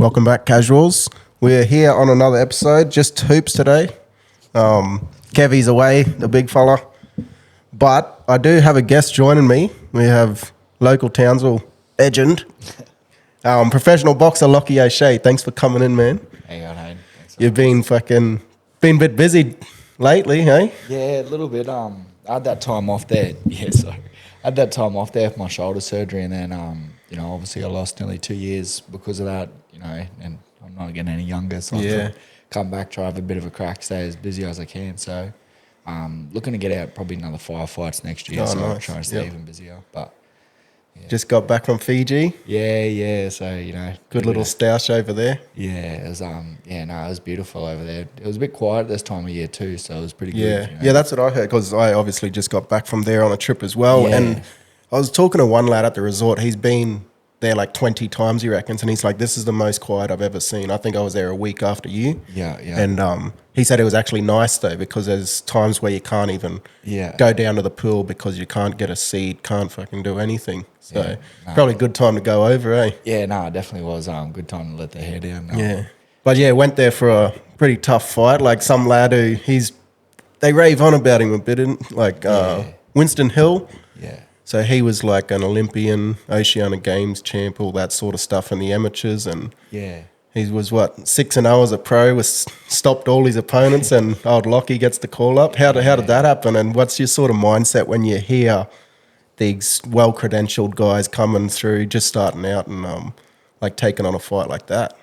Welcome back, casuals. We're here on another episode, just hoops today. Kevy's away, the big fella. But I do have a guest joining me. We have local Townsville legend, professional boxer Lachlan O'Shea. Thanks for coming in, man. Hang on, Hayden. You've been a bit busy lately, hey? Yeah, a little bit. I had that time off there. Yeah, sorry. I had that time off there for my shoulder surgery, and then obviously I lost nearly 2 years because of that. And I'm not getting any younger, so I thought come back, try have a bit of a crack, stay as busy as I can. So, looking to get out probably another 5 fights next year. So nice. I'm trying to stay even busier. But yeah. Just got back from Fiji. Yeah. So Good little stoush over there. Yeah, it was it was beautiful over there. It was a bit quiet this time of year too, so it was pretty Yeah, good. yeah, that's what I heard because I obviously just got back from there on a trip as well. Yeah. And I was talking to one lad at the resort. He's been there like 20 times, he reckons, and he's like, "This is the most quiet I've ever seen." I think I was there a week after you. Yeah. And he said it was actually nice though because there's times where you can't even go down to the pool because you can't get a seat, can't fucking do anything. So probably a good time to go over, eh? Yeah, no, it definitely was good time to let the hair down. Yeah. But yeah, went there for a pretty tough fight. Like some lad who they rave on about him a bit, Winston Hill. Yeah. So he was like an Olympian, Oceania Games champ, all that sort of stuff in the amateurs. And he was 6-0 as a pro, was stopped all his opponents, and old Lachie gets the call up. How did that happen? And what's your sort of mindset when you hear these well-credentialed guys coming through, just starting out and taking on a fight like that?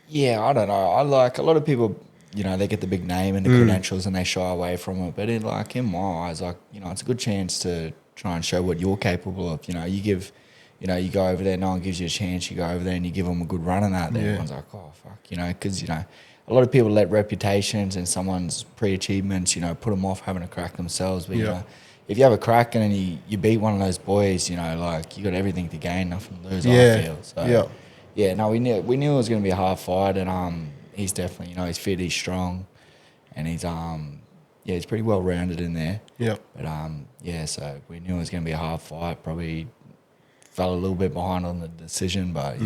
Yeah, I don't know. I like a lot of people, they get the big name and the credentials and they shy away from it. But in my eyes, it's a good chance to try and show what you're capable of. You go over there, no one gives you a chance. You go over there and you give them a good run and that. Everyone's like, oh, fuck, because, a lot of people let reputations and someone's pre-achievements, put them off having a crack themselves. But, if you have a crack and then you beat one of those boys, you got everything to gain, nothing to lose, I feel. So, we knew it was going to be a hard fight, and he's definitely, he's fit, he's strong, and he's he's pretty well rounded in there. Yeah. But so we knew it was going to be a hard fight. Probably fell a little bit behind on the decision, but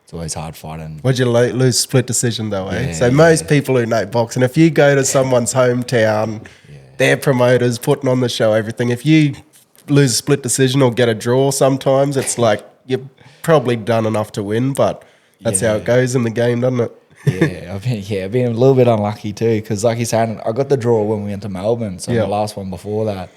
it's always hard fighting. What'd you lose split decision though, eh? Yeah, So most people who know boxing, if you go to someone's hometown, their promoters putting on the show, everything, if you lose a split decision or get a draw sometimes, it's like you've probably done enough to win, but that's how it goes in the game, doesn't it? I've been a little bit unlucky too, because like you said, I got the draw when we went to Melbourne. So the last one before that,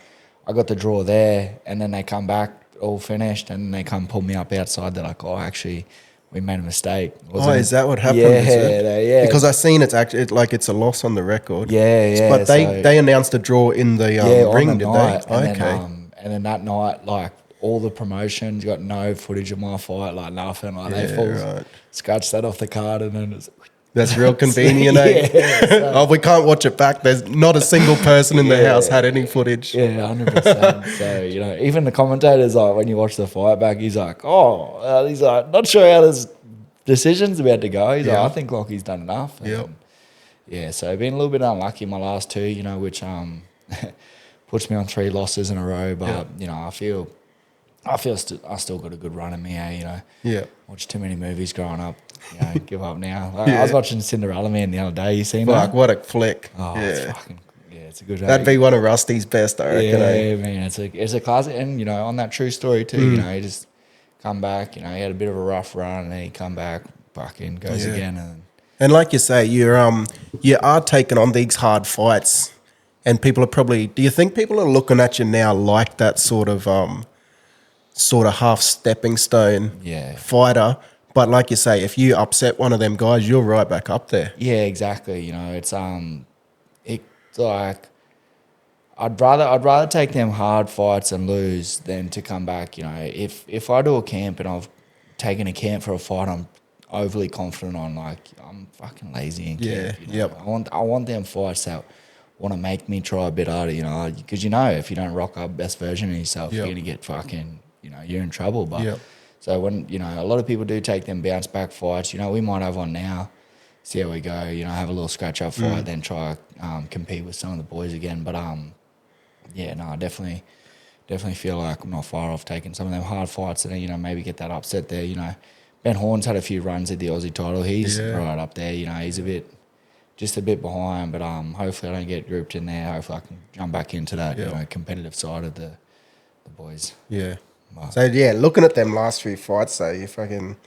I got the draw there, and then they come back all finished, and they come pull me up outside. They're like, "Oh, actually, we made a mistake." Is that what happened? Yeah. Because I seen it's actually it's a loss on the record. Yeah. But they announced a draw in the ring, did night, they? And then that night, all the promotions got no footage of my fight, nothing. They scratched that off the card, and then it's. That's real convenient, eh? We can't watch it back. There's not a single person in the house had any footage. Yeah, 100%. So, even the commentators, when you watch the fight back, he's like, not sure how this decision's about to go. He's like, I think Lockie's done enough. And, so I've been a little bit unlucky in my last 2, which puts me on 3 losses in a row. But, I feel I still got a good run in me, Watched too many movies growing up. Give up now. I was watching Cinderella Man the other day. You seen that? What a flick! Oh, it's fucking it's a good. That'd be one of Rusty's best, I reckon. Yeah, man, it's a classic, and on that true story too. He just come back. He had a bit of a rough run, and then he come back, fucking goes again, and like you say, you are taking on these hard fights, and people are probably. Do you think people are looking at you now like that sort of half stepping stone fighter? But like you say, if you upset one of them guys, you're right back up there. Yeah, exactly. It's like I'd rather take them hard fights and lose than to come back. If I do a camp and I've taken a camp for a fight, I'm overly confident on. I'm fucking lazy in camp. I want them fights that want to make me try a bit harder. Because if you don't rock up best version of yourself, you're gonna get fucking. You're in trouble. But. So when, a lot of people do take them bounce back fights, we might have one now, see how we go, have a little scratch up fight, then try compete with some of the boys again. But I definitely feel like I'm not far off taking some of them hard fights and then, maybe get that upset there, Ben Horn's had a few runs at the Aussie title. He's Yeah. right up there. You know, he's just a bit behind, but hopefully I don't get grouped in there. Hopefully I can jump back into that competitive side of the boys. Yeah. Wow. So yeah, looking at them last few fights, though, you fucking,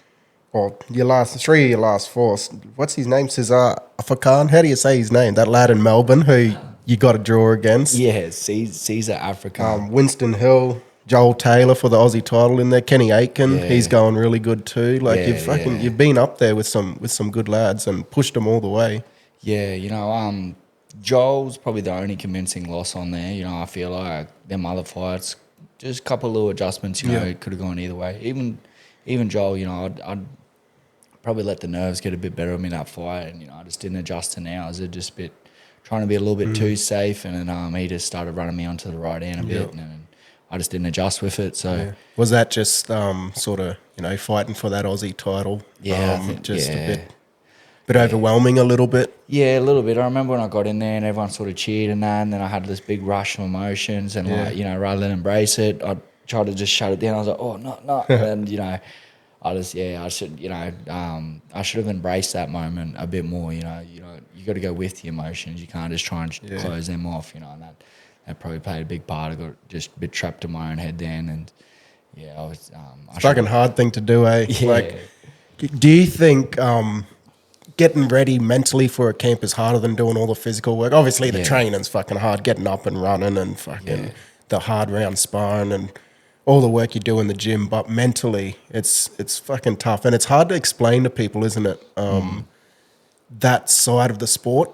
well, your last 3 of your last 4. What's his name? Cesar Afakan. How do you say his name? That lad in Melbourne who you got to draw against. Yeah, Caesar Africa. Winston Hill, Joel Taylor for the Aussie title in there. Kenny Aitken, he's going really good too. Like you've been up there with some good lads and pushed them all the way. Yeah, you know, Joel's probably the only convincing loss on there. You know, I feel like them other fights, just a couple of little adjustments. You know, it could have gone either way. Even Joel, you know, I'd probably let the nerves get a bit better of me in that fight, and you know, I just didn't adjust to now. I was just trying to be a little bit too safe, and then he just started running me onto the right hand a bit, and I just didn't adjust with it. So was that just sort of, you know, fighting for that Aussie title? Yeah, I think, a bit overwhelming a little bit. Yeah, a little bit. I remember when I got in there and everyone sort of cheered and that, and then I had this big rush of emotions, and like, you know, rather than embrace it, I tried to just shut it down. I was like, oh, no. And you know, I should have embraced that moment a bit more. You know, you got to go with the emotions. You can't just try and close them off. You know, and that probably played a big part. I got just a bit trapped in my own head then, and I was. It's a fucking hard thing to do, eh? Yeah. Like, do you think getting ready mentally for a camp is harder than doing all the physical work? Obviously, the training's fucking hard, getting up and running and fucking the hard round sparring and all the work you do in the gym. But mentally, it's fucking tough, and it's hard to explain to people, isn't it? That side of the sport,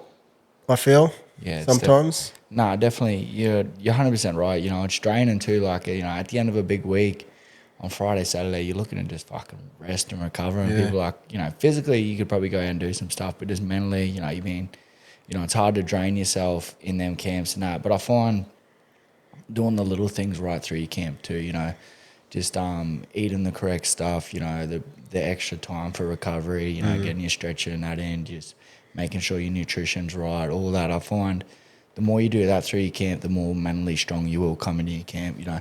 I feel. Yeah, sometimes. No, definitely. You're 100% right. You know, it's draining too. Like, you know, at the end of a big week, on Friday, Saturday, you're looking to just fucking rest and recover. And people like, you know, physically you could probably go out and do some stuff, but just mentally, you know, it's hard to drain yourself in them camps and that. But I find doing the little things right through your camp too, you know, just eating the correct stuff, you know, the extra time for recovery, you know, getting your stretcher in that end, just making sure your nutrition's right, all that. I find the more you do that through your camp, the more mentally strong you will come into your camp, you know.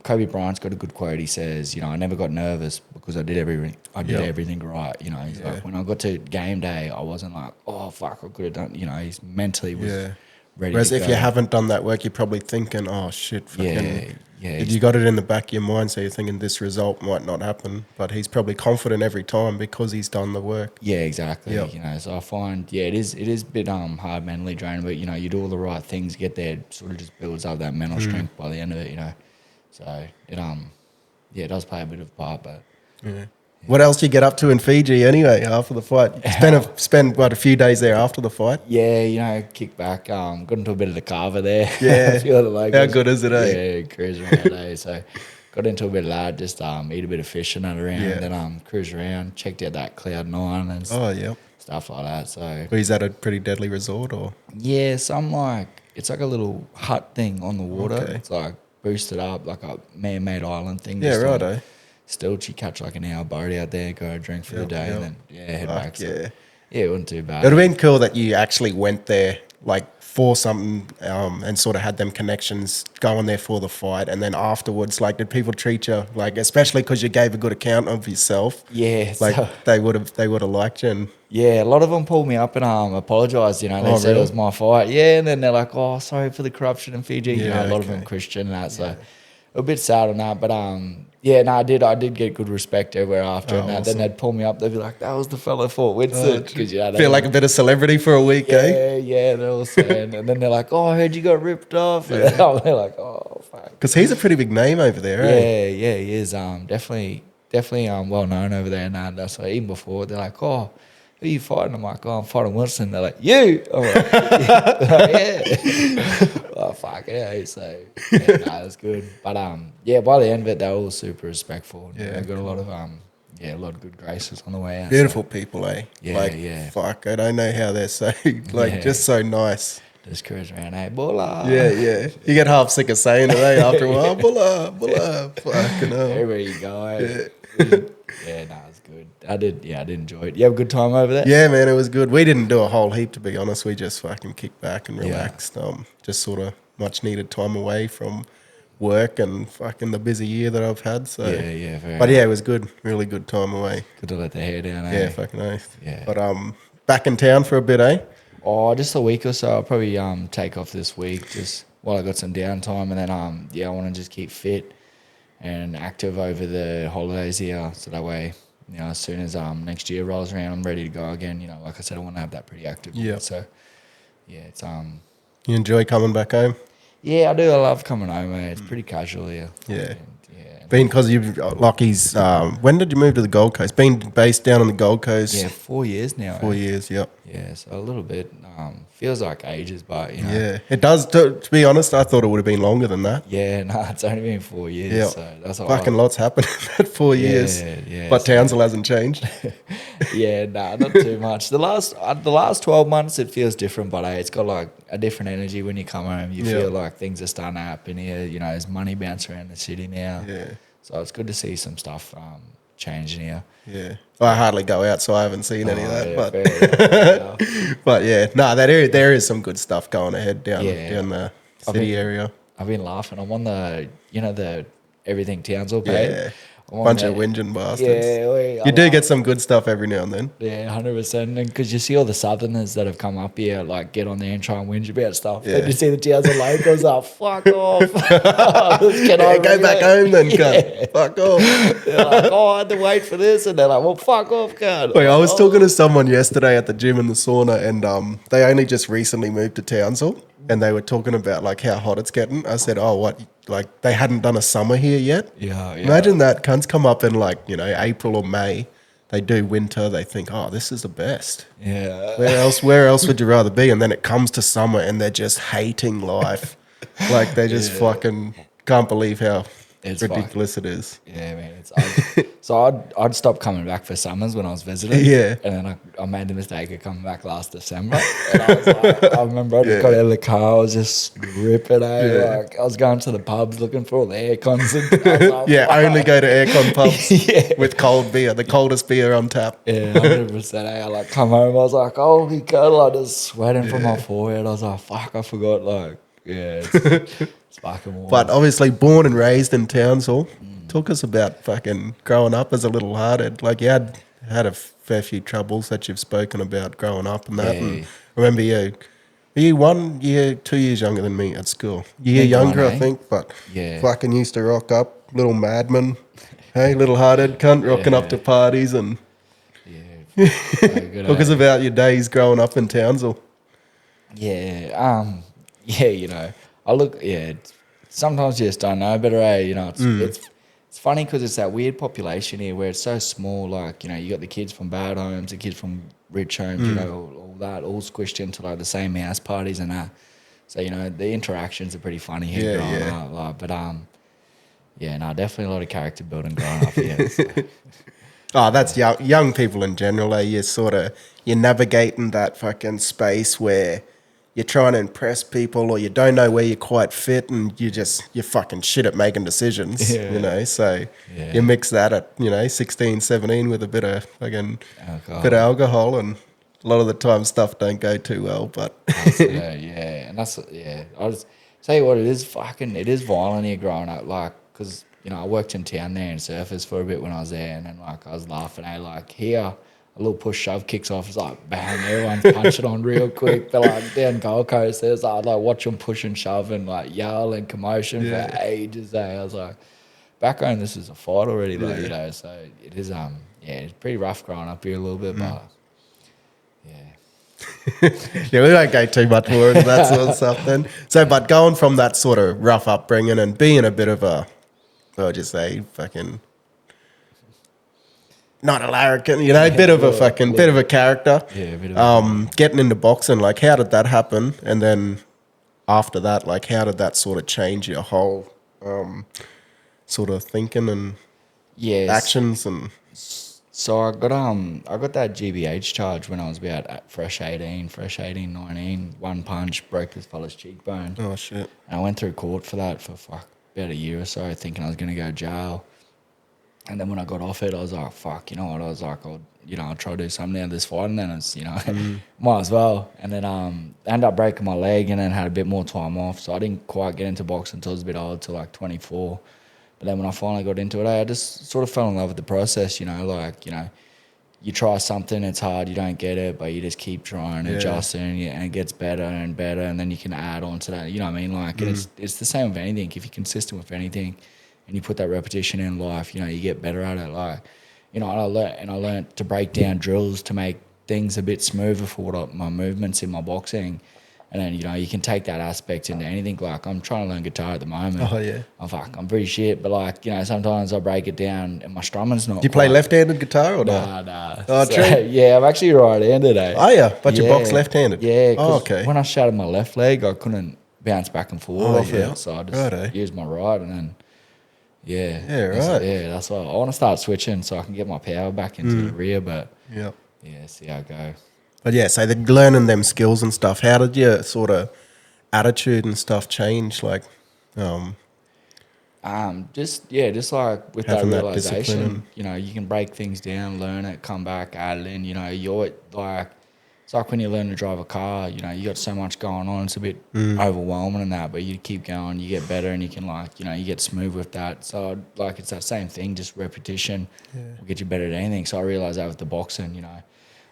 Kobe Bryant's got a good quote. He says, you know, I never got nervous because I did everything right. You know, he's like, when I got to game day, I wasn't like, oh, fuck, I could have done, you know, he's mentally was ready Whereas to if go. you haven't done that work, you're probably thinking, oh, shit, fucking... You got it in the back of your mind, so you're thinking this result might not happen. But he's probably confident every time because he's done the work. Yeah, exactly. You know, so I find, it is a bit hard mentally draining, but, you know, you do all the right things, get there, sort of just builds up that mental strength by the end of it, you know. So it does play a bit of a part, but What else you get up to in Fiji anyway after the fight? Spend a few days there after the fight? Yeah, you know, kick back. Got into a bit of the carver there. Yeah, a few other locals. How good is it? Yeah, cruise around. So got into a bit of that. Just eat a bit of fish and that around. Then cruise around, checked out that Cloud9 and stuff like that. So is that a pretty deadly resort or? Yeah, it's like a little hut thing on the water. Okay. It's like boosted up, like a man-made island thing. Yeah, righto. Still, you catch like an hour boat out there, go drink for the day, and then head back. So, it wasn't too bad. It would have been cool that you actually went there like for something and sort of had them connections going there for the fight, and then afterwards, like, did people treat you like, especially because you gave a good account of yourself? Yeah, like they would have liked you. And a lot of them pulled me up and apologised. You know, they said it was my fight. Yeah, and then they're like, "Oh, sorry for the corruption in Fiji." You know, a lot of them Christian and that, so a bit sad on that, but I did get good respect everywhere after, and awesome. Then they'd pull me up. They'd be like, "That was the fella fought Winston." Feel like a bit of celebrity for a week, eh? Yeah, they're all saying, and then they're like, "Oh, I heard you got ripped off." And they're like, "Oh, fuck." Because he's a pretty big name over there, eh? Yeah, he is. Definitely well known over there, and that's why even before they're like, "Oh, who are you fighting?" I'm like, "Oh, I'm fighting Wilson." They're like, "You?" I'm like, yeah. Oh, fuck yeah. So, that's good. But, by the end of it, they were all super respectful. Yeah. Got a lot of, a lot of good graces on the way out. Beautiful people, eh? Yeah, Fuck, I don't know how they're so, just so nice. Just cruise around, hey, bulla. Yeah. You get half sick of saying it, eh, after a while. Bulla. Fucking hell. Everywhere you go, eh? It's good. I did enjoy it. You have a good time over there? Yeah, man, it was good. We didn't do a whole heap, to be honest. We just fucking kicked back and relaxed. Just sort of much needed time away from work and fucking the busy year that I've had. So very but yeah, it was good. Really good time away. good to let the hair down. Yeah, fucking oath. Yeah. But back in town for a bit, eh? Oh, just a week or so. I'll probably take off this week just while I got some downtime, and then I want to just keep fit and active over the holidays here, so that way, as soon as next year rolls around, I'm ready to go again. Like I said, I want to have that pretty active. Yeah. So yeah, it's You enjoy coming back home? Yeah, I do. I love coming home, mate. It's pretty casual here. Yeah. Been because you've Lachie's. When did you move to the Gold Coast? Been based down on the Gold Coast. Yeah, 4 years now. 4 years. Yep. Yeah, so a little bit. Feels like ages, but Yeah, it does. To be honest, I thought it would have been longer than that. Yeah, no, it's only been 4 years. Yeah, so that's fucking lots happened in that 4 years. Yeah, but Townsville hasn't changed. Yeah, nah, not too much. The last 12 months it feels different, but it's got like a different energy when you come home. You feel like things are starting to happen here. There's money bouncing around the city now. Yeah. So it's good to see some stuff changing here. Yeah. Well, I hardly go out, so I haven't seen any of that. Yeah, but fair, but yeah, no, there is some good stuff going ahead down the city area. I've been laughing. I'm on the the Everything Townsville page. Yeah. Bunch of whinging bastards. Yeah, you do get some good stuff every now and then. Yeah, 100%. And because you see all the Southerners that have come up here, like get on there and try and whinge about stuff. Yeah. And you see the Townsville locals, fuck off. Go back home then, cunt. Fuck off. They're like, I had to wait for this. And they're like, well, fuck off, cunt. Wait, I was talking to someone yesterday at the gym in the sauna, and they only just recently moved to Townsville, and they were talking about like how hot it's getting. I said, oh, what? Like they hadn't done a summer here yet. Yeah. Imagine that. Cunts come up in like April or May. They do winter. They think, oh, this is the best. Yeah. Where else would you rather be? And then it comes to summer, and they're just hating life. Like they just fucking can't believe how ridiculous it is. Yeah, man. I'd stop coming back for summers when I was visiting. Yeah. And then I made the mistake of coming back last December. And I was like, I remember I just got out of the car, I was just ripping Like I was going to the pubs looking for all the air cons. And I was like, yeah, only go to aircon pubs with cold beer, the coldest beer on tap. Yeah, 100%. I like come home, I was like, holy God, I just sweating from my forehead. I was like, fuck, I forgot. It's fucking warm. But obviously born and raised in Townsville. Talk us about fucking growing up as a little hearted. Like you had a fair few troubles that you've spoken about growing up and that. Yeah. And remember you 1 year, 2 years younger than me at school. Year younger, I think, but fucking used to rock up, little madman. Hey, little hearted cunt rocking up to parties and talk us about your days growing up in Townsville. Yeah, sometimes you just don't know better, it's funny because it's that weird population here where it's so small, like, you got the kids from bad homes, the kids from rich homes, all that, all squished into like the same house parties and that. So, the interactions are pretty funny here growing up. Like, but, definitely a lot of character building growing up here. So. Oh, that's young people in general. You're navigating that fucking space where you're trying to impress people or you don't know where you quite fit and you're fucking shit at making decisions, So you mix that at, 16, 17 with a bit of fucking alcohol and a lot of the time stuff don't go too well, but... And I'll just tell you what, it is violent here growing up, like, because, I worked in town there in Surfers for a bit when I was there and then, like, I was laughing, like, here... A little push shove kicks off. It's like bang, everyone's punching on real quick. But like down Gold Coast, there's like watch them push and shove and like yell and commotion for ages. I was like, back home, this is a fight already, though. So it is it's pretty rough growing up here a little bit, but we don't go too much more into that sort of stuff then. So, but going from that sort of rough upbringing and being a bit of a, fucking. Not a larrikin, bit of a character. Yeah, a bit of getting into boxing, like how did that happen? And then after that, like how did that sort of change your whole sort of thinking and actions and so I got that GBH charge when I was about fresh 18, 19, one punch, broke this fella's cheekbone. Oh shit. And I went through court for that for about a year or so, thinking I was gonna go to jail. And then when I got off it, I was like, fuck, you know what? I was like, I'll try to do something out of this fight. And then it's, might as well. And then ended up breaking my leg and then had a bit more time off. So I didn't quite get into boxing until I was a bit old, till like 24. But then when I finally got into it, I just sort of fell in love with the process, you try something, it's hard, you don't get it, but you just keep trying, adjusting, and it gets better and better, and then you can add on to that. You know what I mean? Like, it's the same with anything. If you're consistent with anything and you put that repetition in life, you get better at it. Like, and I learned to break down drills to make things a bit smoother for my movements in my boxing. And then, you can take that aspect into anything. Like, I'm trying to learn guitar at the moment. Oh, yeah. I'm pretty shit. But, like, sometimes I break it down and my strumming's not. Do you play left-handed guitar or not? Nah. Oh, so, true. Yeah, I'm actually right-handed, eh? Oh, yeah. But you box left-handed? Yeah. Oh, okay. When I shattered my left leg, I couldn't bounce back and forward off it. So I just used my right and then, that's why I want to start switching so I can get my power back into the rear. But, see how I go. But, so they're learning them skills and stuff. How did your sort of attitude and stuff change? Like, just like with that realization, you can break things down, learn it, come back, add it in. You're like, it's like when you learn to drive a car. You got so much going on, it's a bit overwhelming and that, but you keep going, you get better, and you can you get smooth with that. So like it's that same thing, just repetition will get you better at anything. So I realized that with the boxing,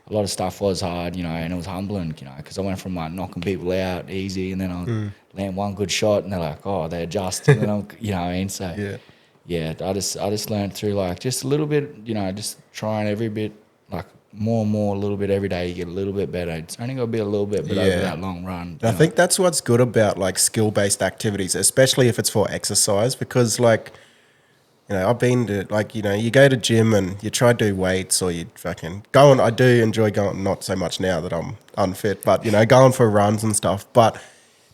a lot of stuff was hard, and it was humbling, because I went from like knocking people out easy, and then I'll land one good shot, and they're like, oh, they adjust, and then I'm, what I mean? So I just learned through like just a little bit, just trying every bit, like more and more, a little bit every day, you get a little bit better. It's only got to be a little bit, but over that long run. I think that's what's good about like skill-based activities, especially if it's for exercise, because like, I've been to, like, you go to gym and you try to do weights or you fucking go on. I do enjoy going, not so much now that I'm unfit, but, going for runs and stuff. But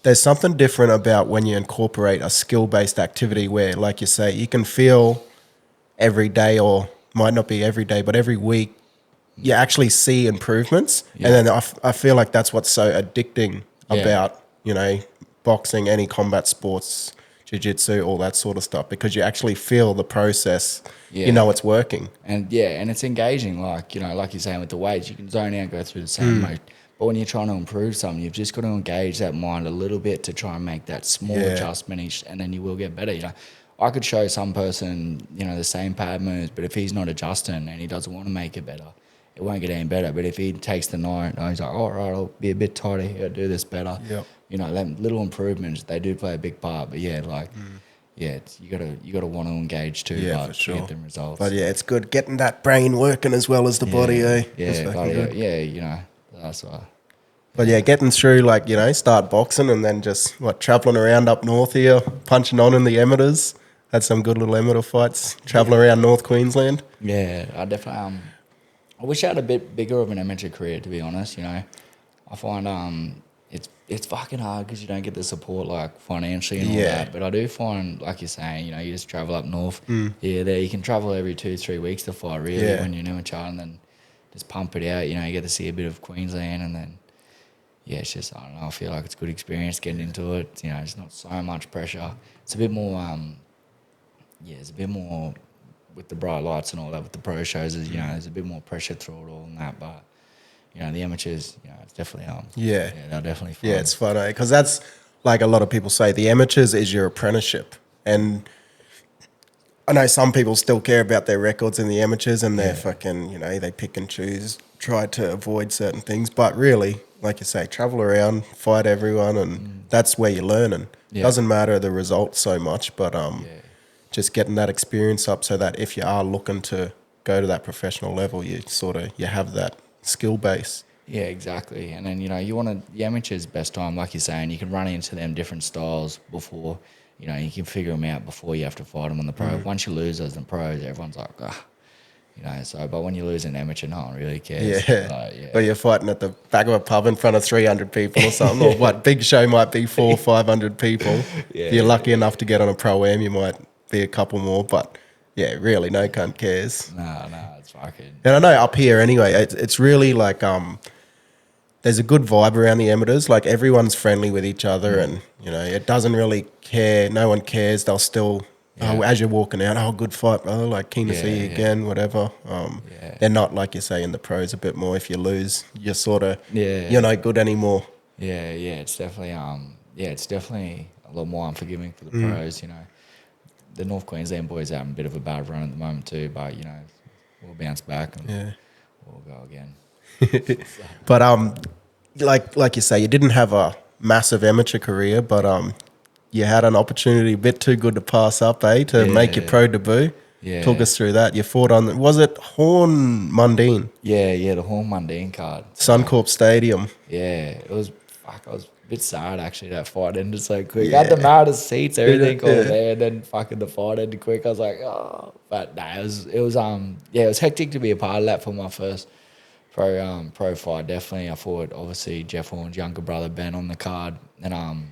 there's something different about when you incorporate a skill-based activity where, like you say, you can feel every day, or might not be every day, but every week, you actually see improvements. And then I feel like that's what's so addicting about, boxing, any combat sports, jiu-jitsu, all that sort of stuff, because you actually feel the process, it's working. And and it's engaging, like, like you're saying with the weights, you can zone out, go through the same mode. But when you're trying to improve something, you've just got to engage that mind a little bit to try and make that small adjustment, and then you will get better. I could show some person, the same pad moves, but if he's not adjusting and he doesn't want to make it better, it won't get any better. But if he takes the night, he's like, all right, I'll be a bit tighter here, do this better. Them little improvements, they do play a big part. But you gotta want to engage too, for sure, to get them results. But it's good getting that brain working as well as the body, eh? That's why. But getting through, like, start boxing and then just traveling around up north here, punching on in the amateurs. Had some good little amateur fights, traveling around North Queensland. Yeah, I definitely. I wish I had a bit bigger of an amateur career, to be honest. I find it's fucking hard because you don't get the support, like, financially and all that. But I do find, like you're saying, you just travel up north. There you can travel every 2-3 weeks to fight, really, when you're new in child, and then just pump it out. You get to see a bit of Queensland, and then it's just, I don't know, I feel like it's a good experience getting into it. It's not so much pressure. It's a bit more, it's a bit more with the bright lights and all that with the pro shows. There's a bit more pressure through it all and that, but. The amateurs, it's definitely they're definitely fun. Yeah, it's fun, because that's like a lot of people say, the amateurs is your apprenticeship, and I know some people still care about their records in the amateurs, and they're fucking, they pick and choose, try to avoid certain things, but really, like you say, travel around, fight everyone, and that's where you're learning. Doesn't matter the results so much, but just getting that experience up so that if you are looking to go to that professional level, you have that skill base. Yeah, exactly. And then, you want the amateurs best time, like you're saying, you can run into them different styles before, you can figure them out before you have to fight them on the pro. Once you lose those in pros, everyone's like, but when you lose an amateur, no one really cares. But you're fighting at the back of a pub in front of 300 people or something, or big show might be 400 or 500 people. If you're lucky enough to get on a pro-am, you might be a couple more, but really, no cunt cares. No, it's fucking... And I know up here anyway, it's really like, there's a good vibe around the amateurs. Like, everyone's friendly with each other and, it doesn't really care. No one cares. They'll still, as you're walking out, good fight, brother. Like, keen to see you again, whatever. They're not, like you say, in the pros a bit more. If you lose, you're sort of, you're not good anymore. Yeah, it's definitely, it's definitely a lot more unforgiving for the pros, you know. The North Queensland boys are having a bit of a bad run at the moment too, but, you know, we'll bounce back and we'll go again. But, like you say, you didn't have a massive amateur career, but you had an opportunity a bit too good to pass up, to make your pro debut. Yeah. Talk us through that. You fought on, was it Horn Mundine? Yeah, the Horn Mundine card. Suncorp Stadium. Yeah, it was, I was a bit sad actually, that fight ended so quick. I had the maddest seats, everything all there, and then fucking the fight ended quick. I was like, oh, but nah, it was hectic to be a part of that for my first pro fight. Definitely, I fought obviously Jeff Horn's younger brother Ben on the card, and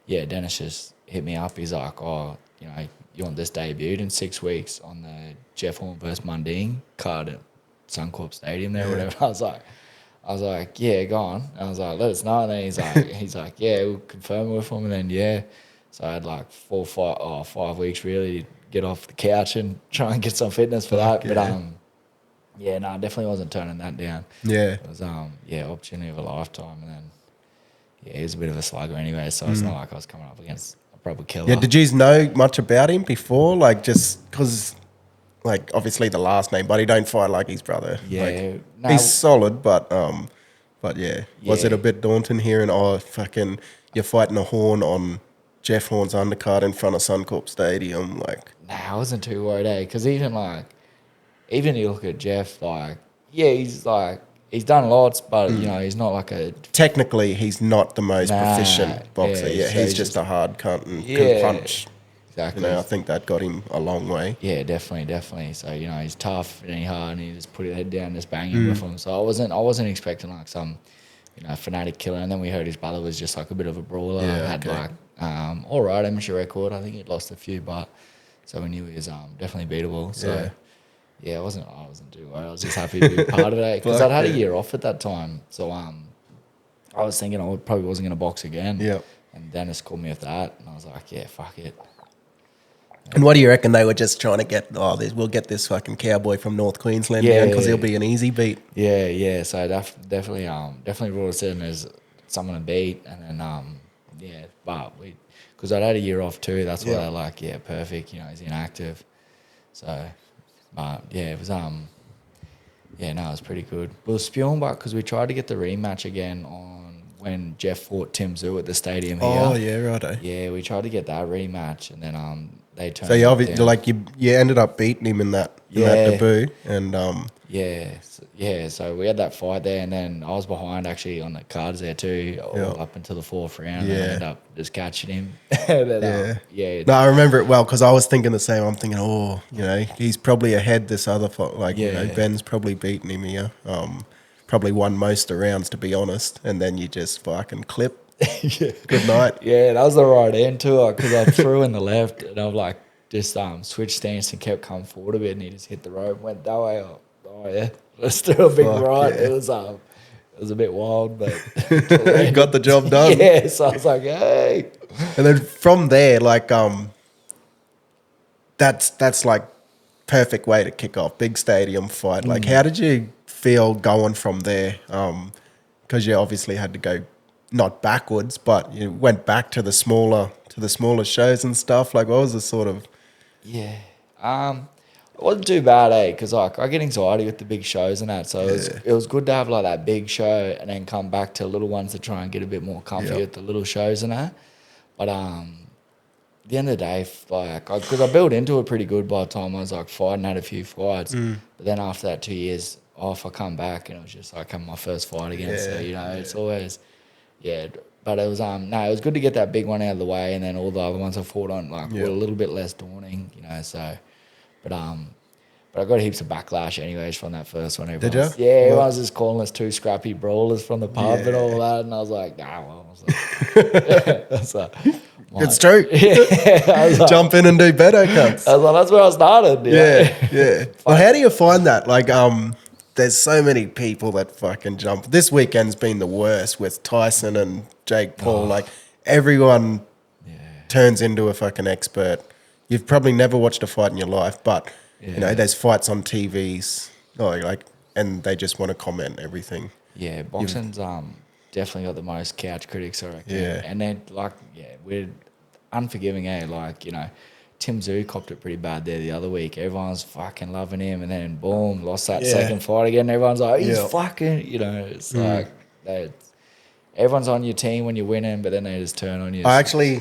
Dennis just hit me up. He's like, oh, you know, you want this debuted in 6 weeks on the Jeff Horn versus Mundine card at Suncorp Stadium there, whatever. I was like, yeah, go on. And I was like, let us know. And then he's like, yeah, we'll confirm it with him. And then so I had like 5 weeks really to get off the couch and try and get some fitness for that. But I definitely wasn't turning that down. Yeah, it was opportunity of a lifetime. And then he was a bit of a slugger anyway, so it's not like I was coming up against a proper killer. Yeah, did you know much about him before? Like, just because, like, obviously the last name, but he don't fight like his brother. Yeah. Like, he's solid, but yeah. Was it a bit daunting hearing, you're fighting a Horn on Jeff Horn's undercard in front of Suncorp Stadium? Like, I wasn't too worried, because even you look at Jeff, he's done lots, but, you know, he's not like a... Technically, he's not the most proficient boxer. Yeah, so he's just a hard cunt and can punch. Exactly. You know, I think that got him a long way. Yeah, definitely. So, you know, he's tough and he's hard and he just put his head down and just bang him with him. So I wasn't expecting like some, you know, fanatic killer. And then we heard his brother was just like a bit of a brawler. All right amateur record. I think he'd lost a few, but so we knew he was definitely beatable. So... Yeah, I wasn't too worried. I was just happy to be part of it because I'd had a year off at that time. So I was thinking I probably wasn't going to box again. Yeah. And Dennis called me with that, and I was like, yeah, fuck it. And what do you reckon they were just trying to get? We'll get this fucking cowboy from North Queensland because he'll be an easy beat. Yeah. So definitely ruled us in as someone to beat, and then but because I'd had a year off too. That's why they're like, perfect. You know, he's inactive. So. But it was it was pretty good. We were spewing back because we tried to get the rematch again on when Jeff fought Tim Zoo at the stadium here. Oh yeah, righto. Yeah, we tried to get that rematch, and then they turned. So you obviously you ended up beating him in that debut, and So we had that fight there, and then I was behind actually on the cards there too, all up until the fourth round. And I ended up just catching him. No, I remember it well because I was thinking the same. I'm thinking, you know, he's probably ahead this other fight. You know, Ben's probably beaten him here. Probably won most of the rounds, to be honest. And then you just fucking clip. Good night. Yeah, that was the right end too, because I threw in the left, and I've like just switched stance and kept coming forward a bit, and he just hit the rope, went that way. Oh yeah. Let's do a big right. Yeah. It was a bit wild, but got the job done. Yeah, so I was like, hey. And then from there, like that's like perfect way to kick off. Big stadium fight. Like, how did you feel going from there? Because you obviously had to go not backwards, but you went back to the smaller shows and stuff. Like, what was the sort of it wasn't too bad, because like I get anxiety with the big shows and that, so it was good to have like that big show and then come back to little ones to try and get a bit more comfy with the little shows and that. But at the end of the day, like because I built into it pretty good by the time I was like fighting, had a few fights, but then after that 2 years off, I come back and it was just like having my first fight again. So you know, it's always But it was it was good to get that big one out of the way, and then all the other ones I fought on were a little bit less daunting, you know. So. But I got heaps of backlash anyways from that first one. Did you? Yeah, everyone was just calling us two scrappy brawlers from the pub and all that, and I was like, that's it's true. Like, jump in and do better, cunts. I was like, that's where I started. Yeah. Well, how do you find that? Like, there's so many people that fucking jump. This weekend's been the worst with Tyson and Jake Paul. Like, everyone turns into a fucking expert. you've probably never watched a fight in your life, but you know, there's fights on TVs, and they just want to comment everything. Yeah, boxing's definitely got the most couch critics, I reckon. Yeah. And then we're unforgiving, like, you know, Tim Tszyu copped it pretty bad there the other week. Everyone's fucking loving him, and then boom, lost that second fight again. Everyone's like, he's fucking, you know, it's like everyone's on your team when you're winning, but then they just turn on you. I actually,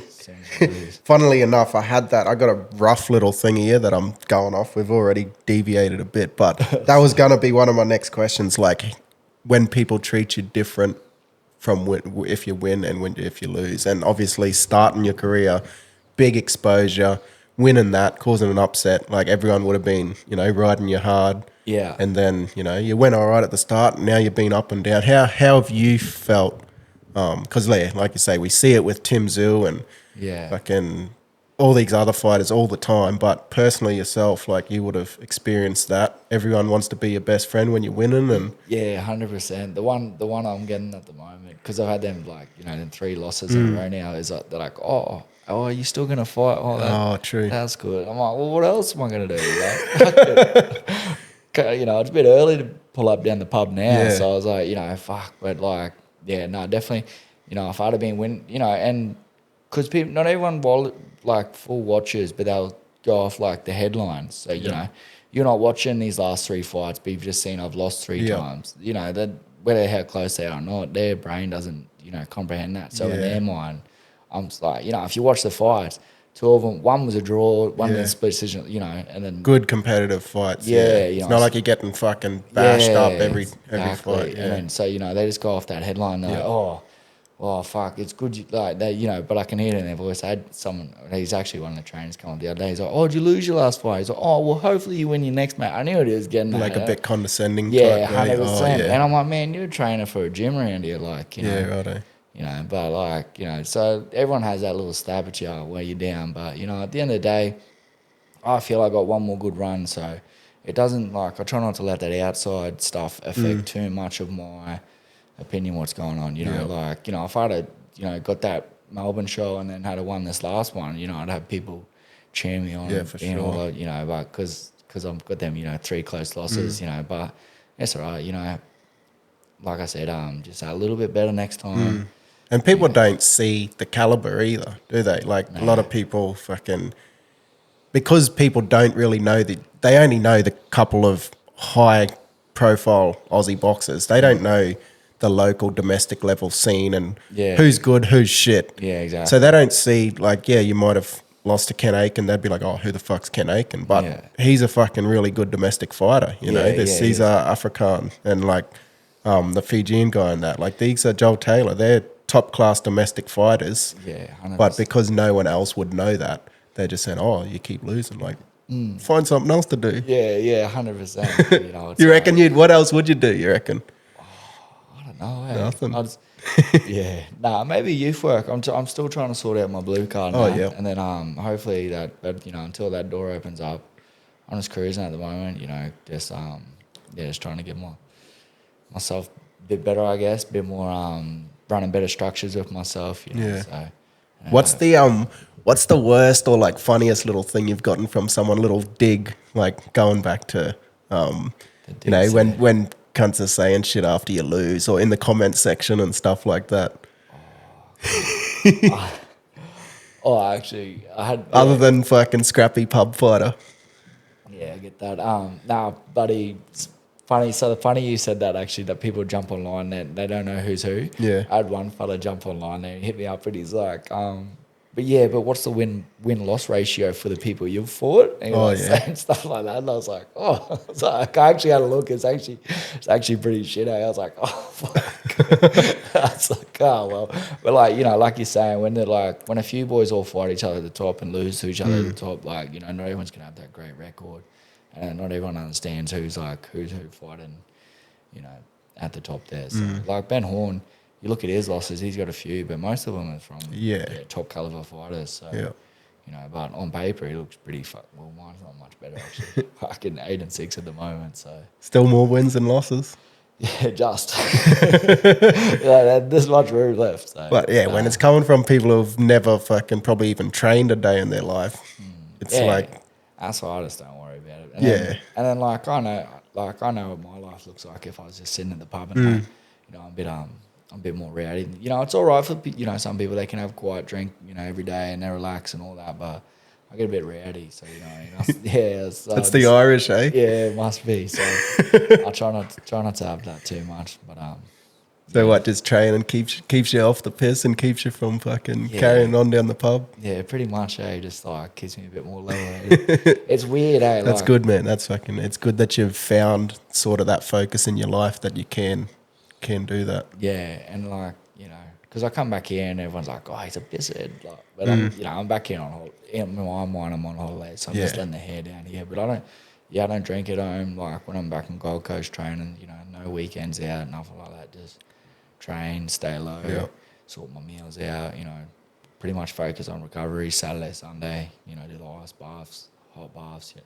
funnily enough, I got a rough little thing here that I'm going off. We've already deviated a bit, but that was going to be one of my next questions, like when people treat you different from if you win and if you lose. And obviously starting your career, big exposure, winning that, causing an upset, like everyone would have been, you know, riding you hard. Yeah. And then, you know, you went all right at the start, and now you've been up and down. How have you felt? Because like you say, we see it with Tim Tszyu and fucking all these other fighters all the time. But personally yourself, like you would have experienced that. Everyone wants to be your best friend when you're winning, and 100%. The one I'm getting at the moment, because I've had them like, you know, them 3 losses in a row now, is like they're like, oh, are you still gonna fight? True. That's good. I'm like, well, what else am I gonna do? Like, you know, it's a bit early to pull up down the pub now, so I was like, you know, fuck, but like. Yeah, no, definitely. You know, if I'd have been winning, you know, and because people, not everyone like full watchers, but they'll go off like the headlines. So you know, you're not watching these last 3 fights, but you've just seen I've lost 3 times. You know, that whether how close they are or not, their brain doesn't, you know, comprehend that. So in their mind, I'm just like, you know, if you watch the fights, 2 of them, one was a draw, one was a split decision, you know, and then good competitive fights. You it's know, not like you're getting fucking bashed up every fight. And then, so, you know, they just go off that headline. They're like, oh, fuck, it's good. Like they, you know, but I can hear it in their voice. I had someone. He's actually one of the trainers come on the other day. He's like, oh, did you lose your last fight? He's like, oh, well, hopefully you win your next match. I knew it was getting like a bit condescending. Yeah, type 100%. And I'm like, man, you're a trainer for a gym around here, like, you know. Yeah, righto. You know, but like, you know, so everyone has that little stab at you where you're down. But, you know, at the end of the day, I feel I got one more good run. So it doesn't, like, I try not to let that outside stuff affect too much of my opinion what's going on. You know, like, you know, if I'd have, you know, got that Melbourne show and then had won this last one, you know, I'd have people cheer me on. Yeah, for sure. You know, but because I've got them, you know, 3 close losses, you know, but it's all right, you know. Like I said, just a little bit better next time. And people don't see the caliber either, do they? Like a lot of people fucking, because people don't really know they only know the couple of high profile Aussie boxers. They don't know the local domestic level scene and who's good, who's shit. Yeah, exactly. So they don't see, like, you might have lost to Ken Aiken. They'd be like, oh, who the fuck's Ken Aiken? But he's a fucking really good domestic fighter, you know. He's Afrikaan and like the Fijian guy and that. Like these are Joel Taylor. They're top class domestic fighters. Yeah, 100%. But because no one else would know that, they're just saying, oh, you keep losing. Like, find something else to do. Yeah, 100%. You know, you reckon what else would you do, you reckon? I don't know. Nothing. Maybe youth work. I'm still trying to sort out my blue card now. And then hopefully that, you know, until that door opens up, I'm just cruising at the moment, you know, just trying to get myself a bit better, I guess, a bit more running better structures with myself, you know. So, you know, what's the worst or like funniest little thing you've gotten from someone, little dig, like going back to you know, when cunts are saying shit after you lose or in the comment section and stuff like that? Actually, I had... Other than fucking scrappy pub fighter. Yeah, I get that. Nah, buddy, funny. So funny you said that, actually, that people jump online, they don't know who's who. Yeah. I had one fella jump online and hit me up and he's like, but what's the win-loss ratio for the people you've fought? And he was saying stuff like that. And I was like, so I actually had a look. It's actually pretty shit. I was like, oh, fuck. I was like, oh, well. But like, you know, like you're saying, when a few boys all fight each other at the top and lose to each other at the top, like, you know, not everyone's going to have that great record. And not everyone understands who's who fighting, you know, at the top there. So like Ben Horn, you look at his losses, he's got a few, but most of them are from top caliber fighters. So, you know, but on paper, he looks pretty well, mine's not much better, actually. Fucking 8-6 at the moment, so. Still more wins than losses? Yeah, just. There's much room left. So. But when it's coming from people who've never fucking probably even trained a day in their life, It's like... That's why I just don't worry about it. And then like I know what my life looks like if I was just sitting at the pub and like, you know, I'm a bit more rowdy. You know, it's all right for, you know, some people, they can have a quiet drink, you know, every day and they relax and all that, but I get a bit rowdy, so you know, that's the Irish, eh? Yeah, it must be. So I try not to have that too much, but so what? Just training keeps you off the piss and keeps you from fucking carrying on down the pub. Yeah, pretty much. Just like keeps me a bit more level-headed. It's weird, eh? That's good, man. That's fucking. It's good that you've found sort of that focus in your life that you can do that. Yeah, and like, you know, because I come back here and everyone's like, "Oh, he's a pisshead," like, but I'm back here on holiday. In my mind, I'm on holiday, so I'm just letting the hair down here. But I don't drink at home. Like when I'm back in Gold Coast training, you know, no weekends out, nothing like that. Just train, stay low, sort my meals out. You know, pretty much focus on recovery. Saturday, Sunday, you know, do the ice baths, hot baths. Yeah.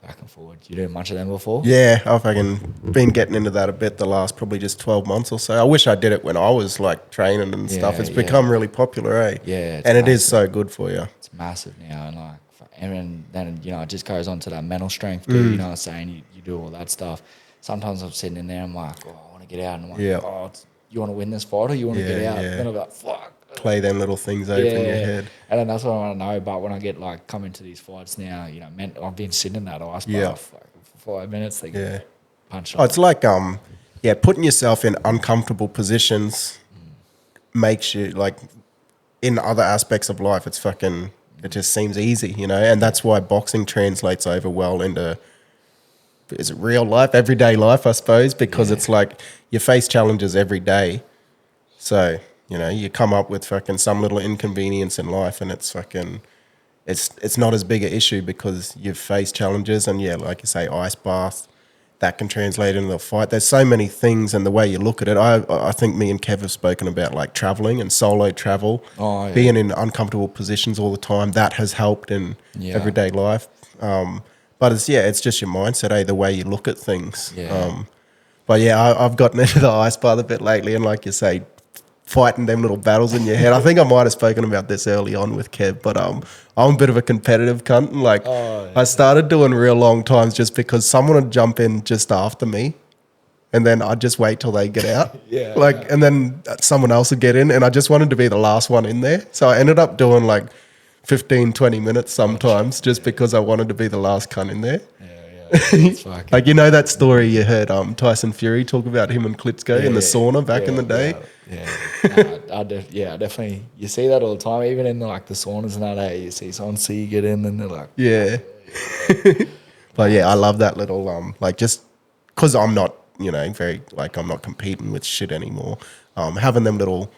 Back and forward. You doing much of them before? Yeah, I've fucking been getting into that a bit the last probably just 12 months or so. I wish I did it when I was like training and stuff. It's become really popular, eh? Yeah. And it is so good for you. It's massive now. And like, and then, you know, it just goes on to that mental strength too. You know what I'm saying? You do all that stuff. Sometimes I'm sitting in there, I'm like, oh, I want to get out. And I'm like, oh, you want to win this fight or you want to get out? Then I'm like, fuck. Play them little things over in your head. And then that's what I want to know. But when I get like come into these fights now, you know, I've been sitting in that ice bath for 5 minutes. They get punched. Oh, it's like putting yourself in uncomfortable positions makes you like in other aspects of life. It's fucking. It just seems easy, you know, and that's why boxing translates over well into. Is it real life, everyday life, I suppose, because it's like you face challenges every day, so. You know, you come up with fucking some little inconvenience in life and it's fucking, it's not as big an issue because you've faced challenges and like you say, ice bath, that can translate into a fight. There's so many things and the way you look at it. I think me and Kev have spoken about like traveling and solo travel, being in uncomfortable positions all the time. That has helped in everyday life. But it's just your mindset, the way you look at things. But I've gotten into the ice bath a bit lately and like you say, fighting them little battles in your head. I think I might have spoken about this early on with Kev, but I'm a bit of a competitive cunt. And like I started doing real long times just because someone would jump in just after me and then I'd just wait till they get out. And then someone else would get in and I just wanted to be the last one in there. So I ended up doing like 15, 20 minutes sometimes just because I wanted to be the last cunt in there. Like, you know that story you heard Tyson Fury talk about him and Klitschko in the sauna back in the day? I definitely. You see that all the time, even in like the saunas and that. You see someone you get in and they're like, But I love that little like just because I'm not, you know, very like I'm not competing with shit anymore. Having them little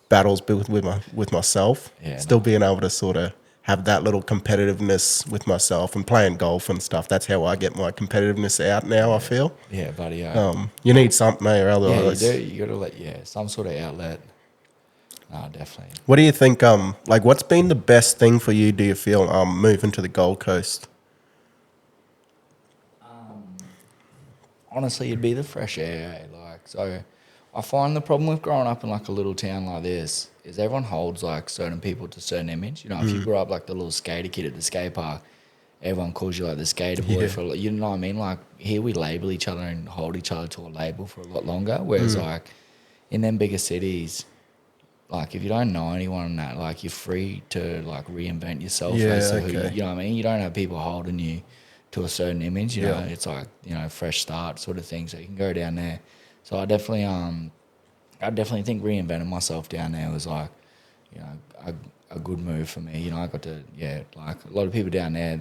battles with myself, still being able to sort of have that little competitiveness with myself and playing golf and stuff. That's how I get my competitiveness out now, I feel. Yeah, buddy. You need something, or otherwise. Yeah, you do. You got to let, some sort of outlet. No, definitely. What do you think, like what's been the best thing for you, do you feel, moving to the Gold Coast? Honestly, it'd be the fresh air, so I find the problem with growing up in like a little town like this is everyone holds like certain people to a certain image. You know, if you grew up like the little skater kid at the skate park, everyone calls you like the skater boy for, you know what I mean? Like here we label each other and hold each other to a label for a lot longer. Whereas like in them bigger cities, like if you don't know anyone in that, like you're free to like reinvent yourself. You know what I mean? You don't have people holding you to a certain image, you know, it's like, you know, fresh start sort of thing. So you can go down there. So I definitely think reinventing myself down there was like, you know, a good move for me. You know, I got to, like a lot of people down there,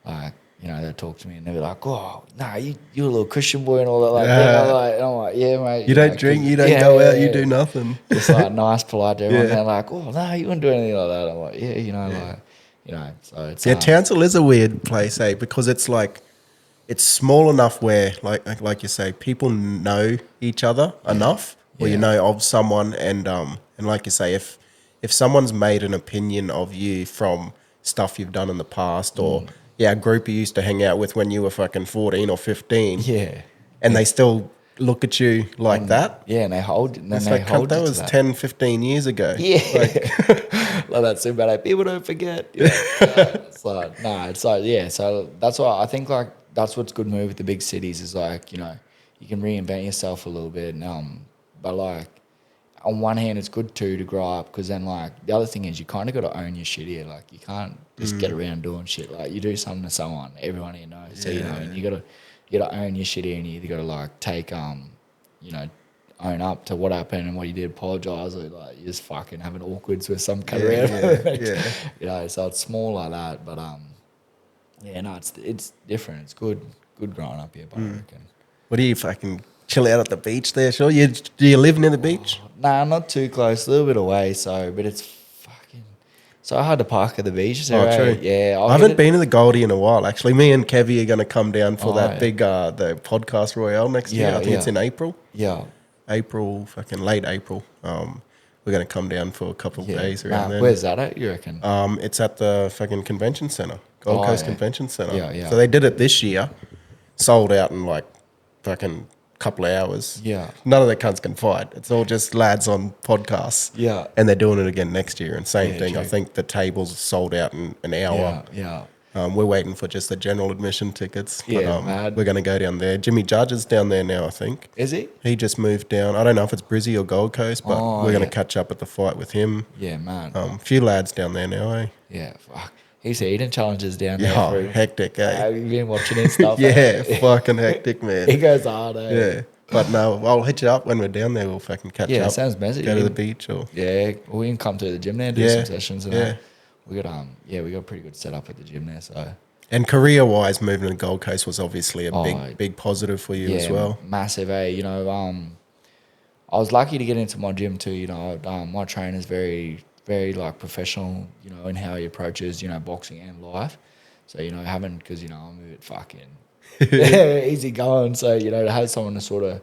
like, you know, they talk to me and they'll be like, oh, nah, you're a little Christian boy and all that. Like, and I'm like, yeah, mate. You don't drink, you don't go out, you do nothing. Just like nice, polite to everyone. They're like, oh, no, you wouldn't do anything like that. I'm like, you know, like, you know, so it's... Yeah, Townsville is a weird place, because it's like, it's small enough where, like you say, people know each other enough, or you know of someone, and like you say, if someone's made an opinion of you from stuff you've done in the past, or a group you used to hang out with when you were fucking 14 or 15, and they still look at you like that, and they hold, and then it's like, that was 10, 15 years ago, like that super like people don't forget. It's like it's like so that's why I think like that's what's good move with the big cities is like, you know, you can reinvent yourself a little bit but like on one hand it's good too to grow up because then like the other thing is you kind of got to own your shit here. Like you can't just get around doing shit. Like you do something to someone, everyone here knows. So you know, and you gotta own your shit here, and you either gotta like take you know, own up to what happened and what you did, apologise, or like you just fucking having awkwards with some kid around. You know, so it's small like that, but it's different. It's good growing up here, but I reckon. What do you fucking chill out at the beach there, sure? Do you live near the beach? Nah, not too close, a little bit away, but it's fucking so hard to park at the beach. So, true. Yeah. I haven't been to the Goldie in a while, actually. Me and Kevy are going to come down for that big the podcast Royale next year. I think it's in April. Yeah. Fucking late April. We're going to come down for a couple of days around then. Where's that at, you reckon? It's at the fucking convention centre, Gold Coast Convention Centre. Yeah. So they did it this year, sold out in like fucking couple of hours. Yeah. None of the cunts can fight. It's all just lads on podcasts. Yeah. And they're doing it again next year. And same thing. True. I think the tables sold out in an hour. Yeah. We're waiting for just the general admission tickets. Yeah, but, we're going to go down there. Jimmy Judge is down there now, I think. Is he? He just moved down. I don't know if it's Brizzy or Gold Coast, but we're going to catch up at the fight with him. Yeah, man. A few lads down there now, eh? Yeah, fuck. He's eating challenges down there. Yeah, hectic, eh? Have you been watching his stuff? Fucking hectic, man. He goes hard, eh? Yeah. But no, I'll hit you up when we're down there. We'll fucking catch up. Yeah, sounds messy. Go to the beach or... Yeah, we can come to the gym there and do some sessions and that. We got we got a pretty good setup at the gym there, so... And career-wise, moving to Gold Coast was obviously a big positive for you as well. Massive, eh? You know, I was lucky to get into my gym too. You know, my trainer's very, very like professional. You know, in how he approaches, you know, boxing and life. So you know, because you know I'm a bit fucking easy going. So you know, to have someone to sort of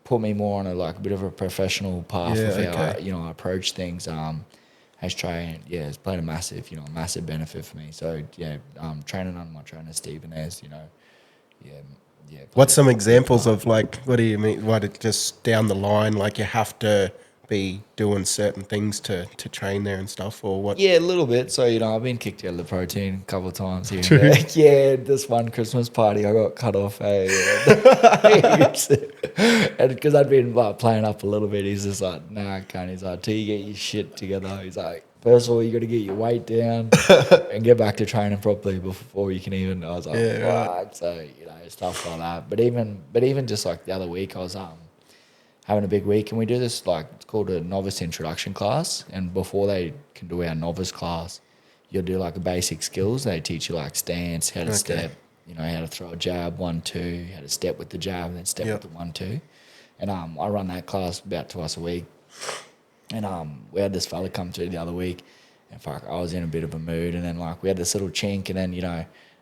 put me more on a bit of a professional path of how I approach things. Has played a massive benefit for me. So training under my trainer Stephen S, What's some examples of what do you mean? What it just down the line, like you have to be doing certain things to train there and stuff, or what? Yeah, a little bit. So I've been kicked out of the protein a couple of times here. And there. Yeah, this one Christmas party I got cut off. And because I'd been playing up a little bit, he's just like, nah, can't. He's like, till you get your shit together. He's like, first of all, you got to get your weight down and get back to training properly before you can even. I was like, right. So stuff like that. But even just like the other week, I was having a big week, and we do this it's called a novice introduction class. And before they can do our novice class, you'll do a basic skills. They teach you stance, how to step, how to throw a jab, 1-2, how to step with the jab, and then step with the 1-2. And I run that class about twice a week. And we had this fella come through the other week, and I was in a bit of a mood. And then we had this little chink, and then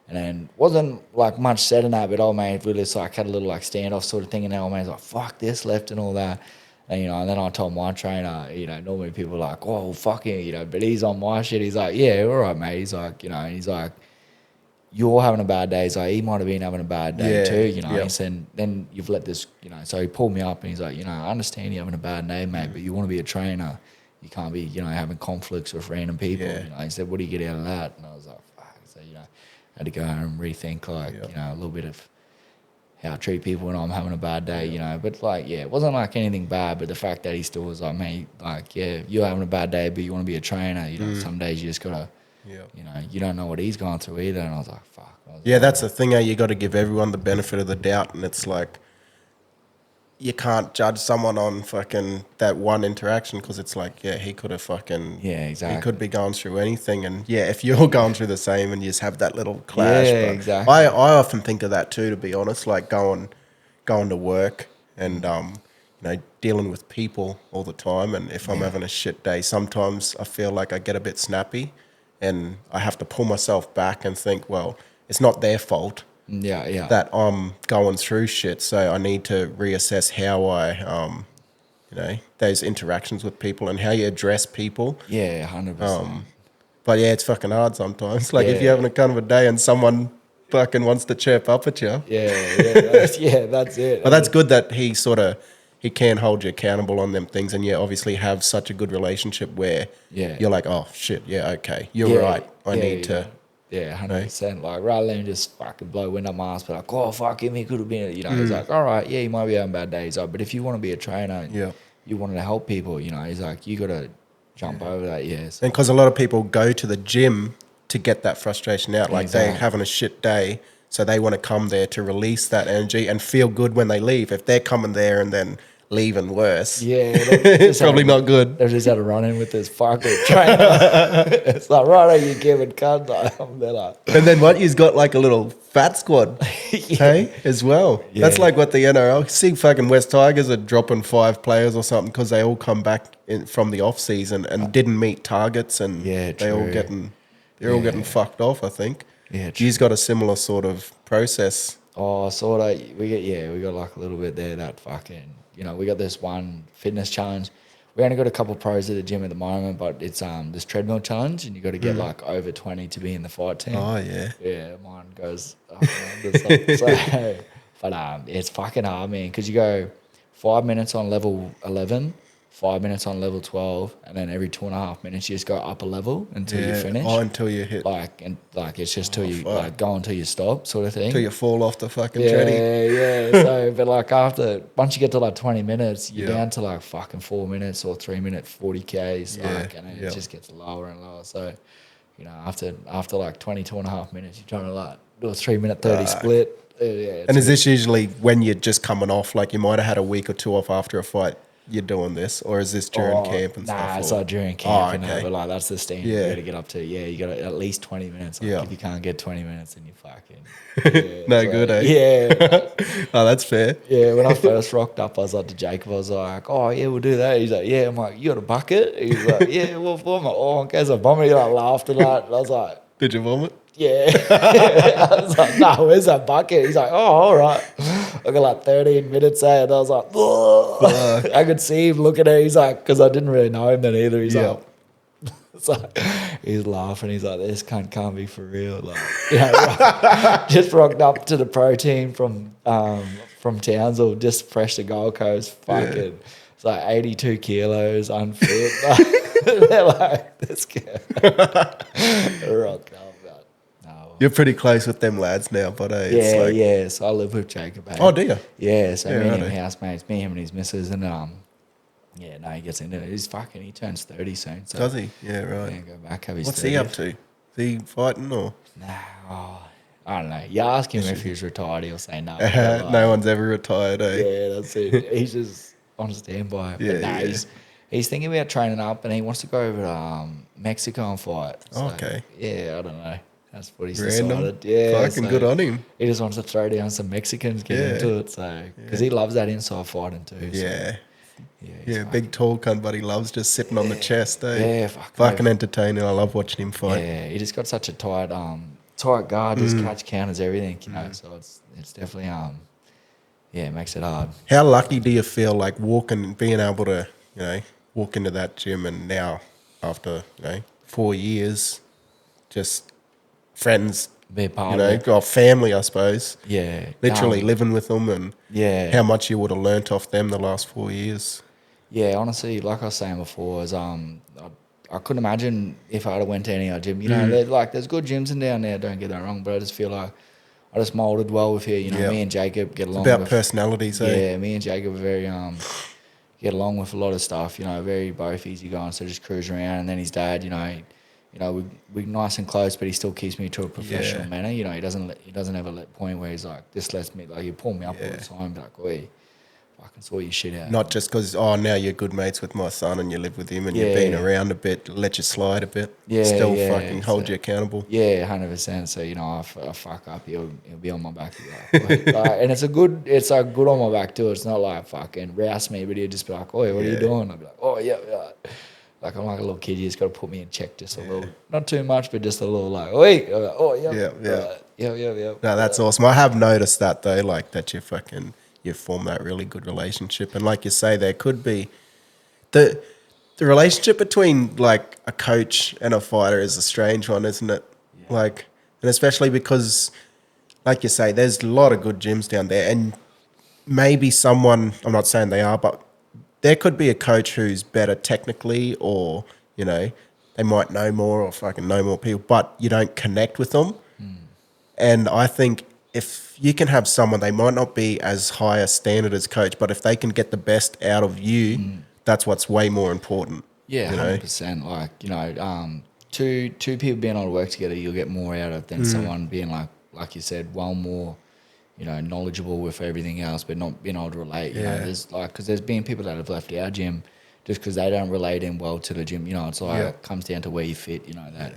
and then wasn't much said in that, but old mate really just had a little standoff sort of thing, and then old mate's like, fuck this left and all that. And and then I told my trainer, normally people are like, oh fuck him, but he's on my shit. He's like, yeah, all right, mate. He's like, and he's like, you're having a bad day. He's like, he might have been having a bad day too, He said, then you've let this, so he pulled me up and he's like, I understand you're having a bad day, mate, but you want to be a trainer. You can't be, having conflicts with random people. He said, what do you get out of that? And I was like, fuck. So, I had to go home and rethink, a little bit of how I treat people when I'm having a bad day, But, it wasn't anything bad, but the fact that he still was like, mate, you're having a bad day, but you want to be a trainer. Some days you just got to, you don't know what he's going through either. And I was like, fuck. That's the thing, you got to give everyone the benefit of the doubt. And it's you can't judge someone on fucking that one interaction because it's he could have fucking... Yeah, exactly. He could be going through anything. And, if you're going through the same and you just have that little clash. Yeah, but exactly. I often think of that too, to be honest, going to work and, dealing with people all the time. And if I'm having a shit day, sometimes I feel like I get a bit snappy and I have to pull myself back and think, well, it's not their fault. That I'm going through shit, so I need to reassess how I, those interactions with people and how you address people. Yeah, 100%. But it's fucking hard sometimes. If you're having a kind of a day and someone fucking wants to chirp up at you. Yeah, that's it. But that's good that he sort of he can hold you accountable on them things, and you obviously have such a good relationship where you're like, oh shit, okay, you're right. I need to. Yeah, 100%. Like, rather than just fucking blow wind up my ass, but like, oh, fuck him, he could have been, he's like, all right, he might be having bad days. Like, but if you want to be a trainer, you wanted to help people, he's like, you got to jump over that, So. And because a lot of people go to the gym to get that frustration out. Like, they're having a shit day, so they want to come there to release that energy and feel good when they leave. If they're coming there and then leaving worse, it's probably not good. They've just had a run in with this fucking trainer. It's like, right, you giving cunt. And then what? You've got like a little fat squad, hey, as well. That's like what the NRL. See, fucking West Tigers are dropping 5 players or something because they all come back from the off season and didn't meet targets, and they're all getting fucked off. I think. Yeah, you've got a similar sort of process. Oh, sort of. We got like a little bit there. That fucking. We got this one fitness challenge. We only got a couple of pros at the gym at the moment, but it's this treadmill challenge, and you got to get like over 20 to be in the fight team. Oh yeah. Yeah, mine goes. But it's fucking hard, man, because you go 5 minutes on level 11, 5 minutes on level 12, and then every 2.5 minutes you just go up a level until you finish. Oh, until you hit. It's just till you go until you stop, sort of thing. Till you fall off the fucking jetty. Yeah. So, but like once you get to like 20 minutes, you're down to like fucking 4 minutes or 3 minute 40 Ks. And it just gets lower and lower. So, after like 22.5 minutes, you're trying to like do a 3 minute 30 split. And is this usually when you're just coming off? Like, you might have had a week or 2 off after a fight. You're doing this, or is this during camp and stuff? Nah, it's not during camp. But like, that's the standard. You got to get up to. You got to at least 20 minutes. Like, if you can't get 20 minutes, then you fucking no good, eh? Yeah. Oh, that's fair. Yeah, when I first rocked up, I was like to Jacob, I was like, oh yeah, we'll do that. He's like, yeah. I'm like, you got a bucket? He's like, yeah. Well, I'm like, oh, in case I vomit. He like laughed at that. And I was like, did you vomit? Yeah. I was like, no, where's that bucket? He's like, oh, all right. I got like 13 minutes in, and I was like, oh. I could see him looking at it. He's like, because I didn't really know him then either. He's like, it's like, he's laughing. He's like, this can't be for real. Like, just rocked up to the pro team from Townsville, just fresh to Gold Coast. Fucking, it's like 82 kilos, unfit. They're like, this guy rocked up. You're pretty close with them lads now, but So I live with Jacob. Oh, do you? Yeah, so me and him housemates, me, him and his missus, and he gets into it. He turns 30 soon. So does he? Yeah, right. Yeah, go back, have his What's 30th. he up to? Is he fighting or? Nah, I don't know. You ask him if he's retired, he'll say no. No one's ever retired, eh? Yeah, that's it. He's just on standby. He's thinking about training up, and he wants to go over to Mexico and fight. So, okay. Yeah, I don't know. That's what he's Random. decided. Yeah, fucking good on him. He just wants to throw down some Mexicans, get into it. So because he loves that inside fighting too. Yeah. So, big tall cunt, but he loves just sitting on the chest. Eh? Yeah, fucking entertaining. I love watching him fight. Yeah, he just got such a tight guard, just catch counters, everything. So it's definitely it makes it hard. How lucky do you feel like being able to walk into that gym, and now after 4 years, just friends, be a part of it. Or family, I suppose. Yeah. Literally living with them, and how much you would have learnt off them the last 4 years. Yeah, honestly, like I was saying before, I couldn't imagine if I had went to any other gym. There's good gyms in down there, don't get that wrong, but I just feel like I just moulded well with here. Me and Jacob get along. It's about personalities, eh? Yeah, me and Jacob are very get along with a lot of stuff. Very both easy going, so just cruise around. And then his dad, we're nice and close, but he still keeps me to a professional manner. He doesn't ever let point where he's like, this lets me, like, he pull me up all the time, be like, oi, fucking sort your shit out. Not just because, now you're good mates with my son and you live with him and you've been around a bit, let you slide a bit. Still fucking hold you accountable. Yeah, 100%. So, I fuck up, he'll be on my back. And it's good on my back too. It's not like fucking rouse me, but he'll just be like, oi, what are you doing? I'll be like, oh, yeah. Like, I'm like a little kid. You just got to put me in check just a little. Not too much, but just a little like, oi. Oh, yeah. Yeah. No, that's awesome. I have noticed that, though, like, that you form that really good relationship. And like you say, there could be the relationship between, like, a coach and a fighter is a strange one, isn't it? Yeah. Like, and especially because, like you say, there's a lot of good gyms down there, and maybe someone, I'm not saying they are, but there could be a coach who's better technically, or, you know, they might know more or fucking know more people, but you don't connect with them. And I think if you can have someone, they might not be as high a standard as coach, but if they can get the best out of you, that's what's way more important. Yeah, you know? 100%. Like, you know, two people being able to work together, you'll get more out of than someone being like you said, well more, you know, knowledgeable with everything else, but not being able to relate. You know, there's like, because there's been people that have left our gym just because they don't relate in well to the gym. You know, it's like it comes down to where you fit. You know that,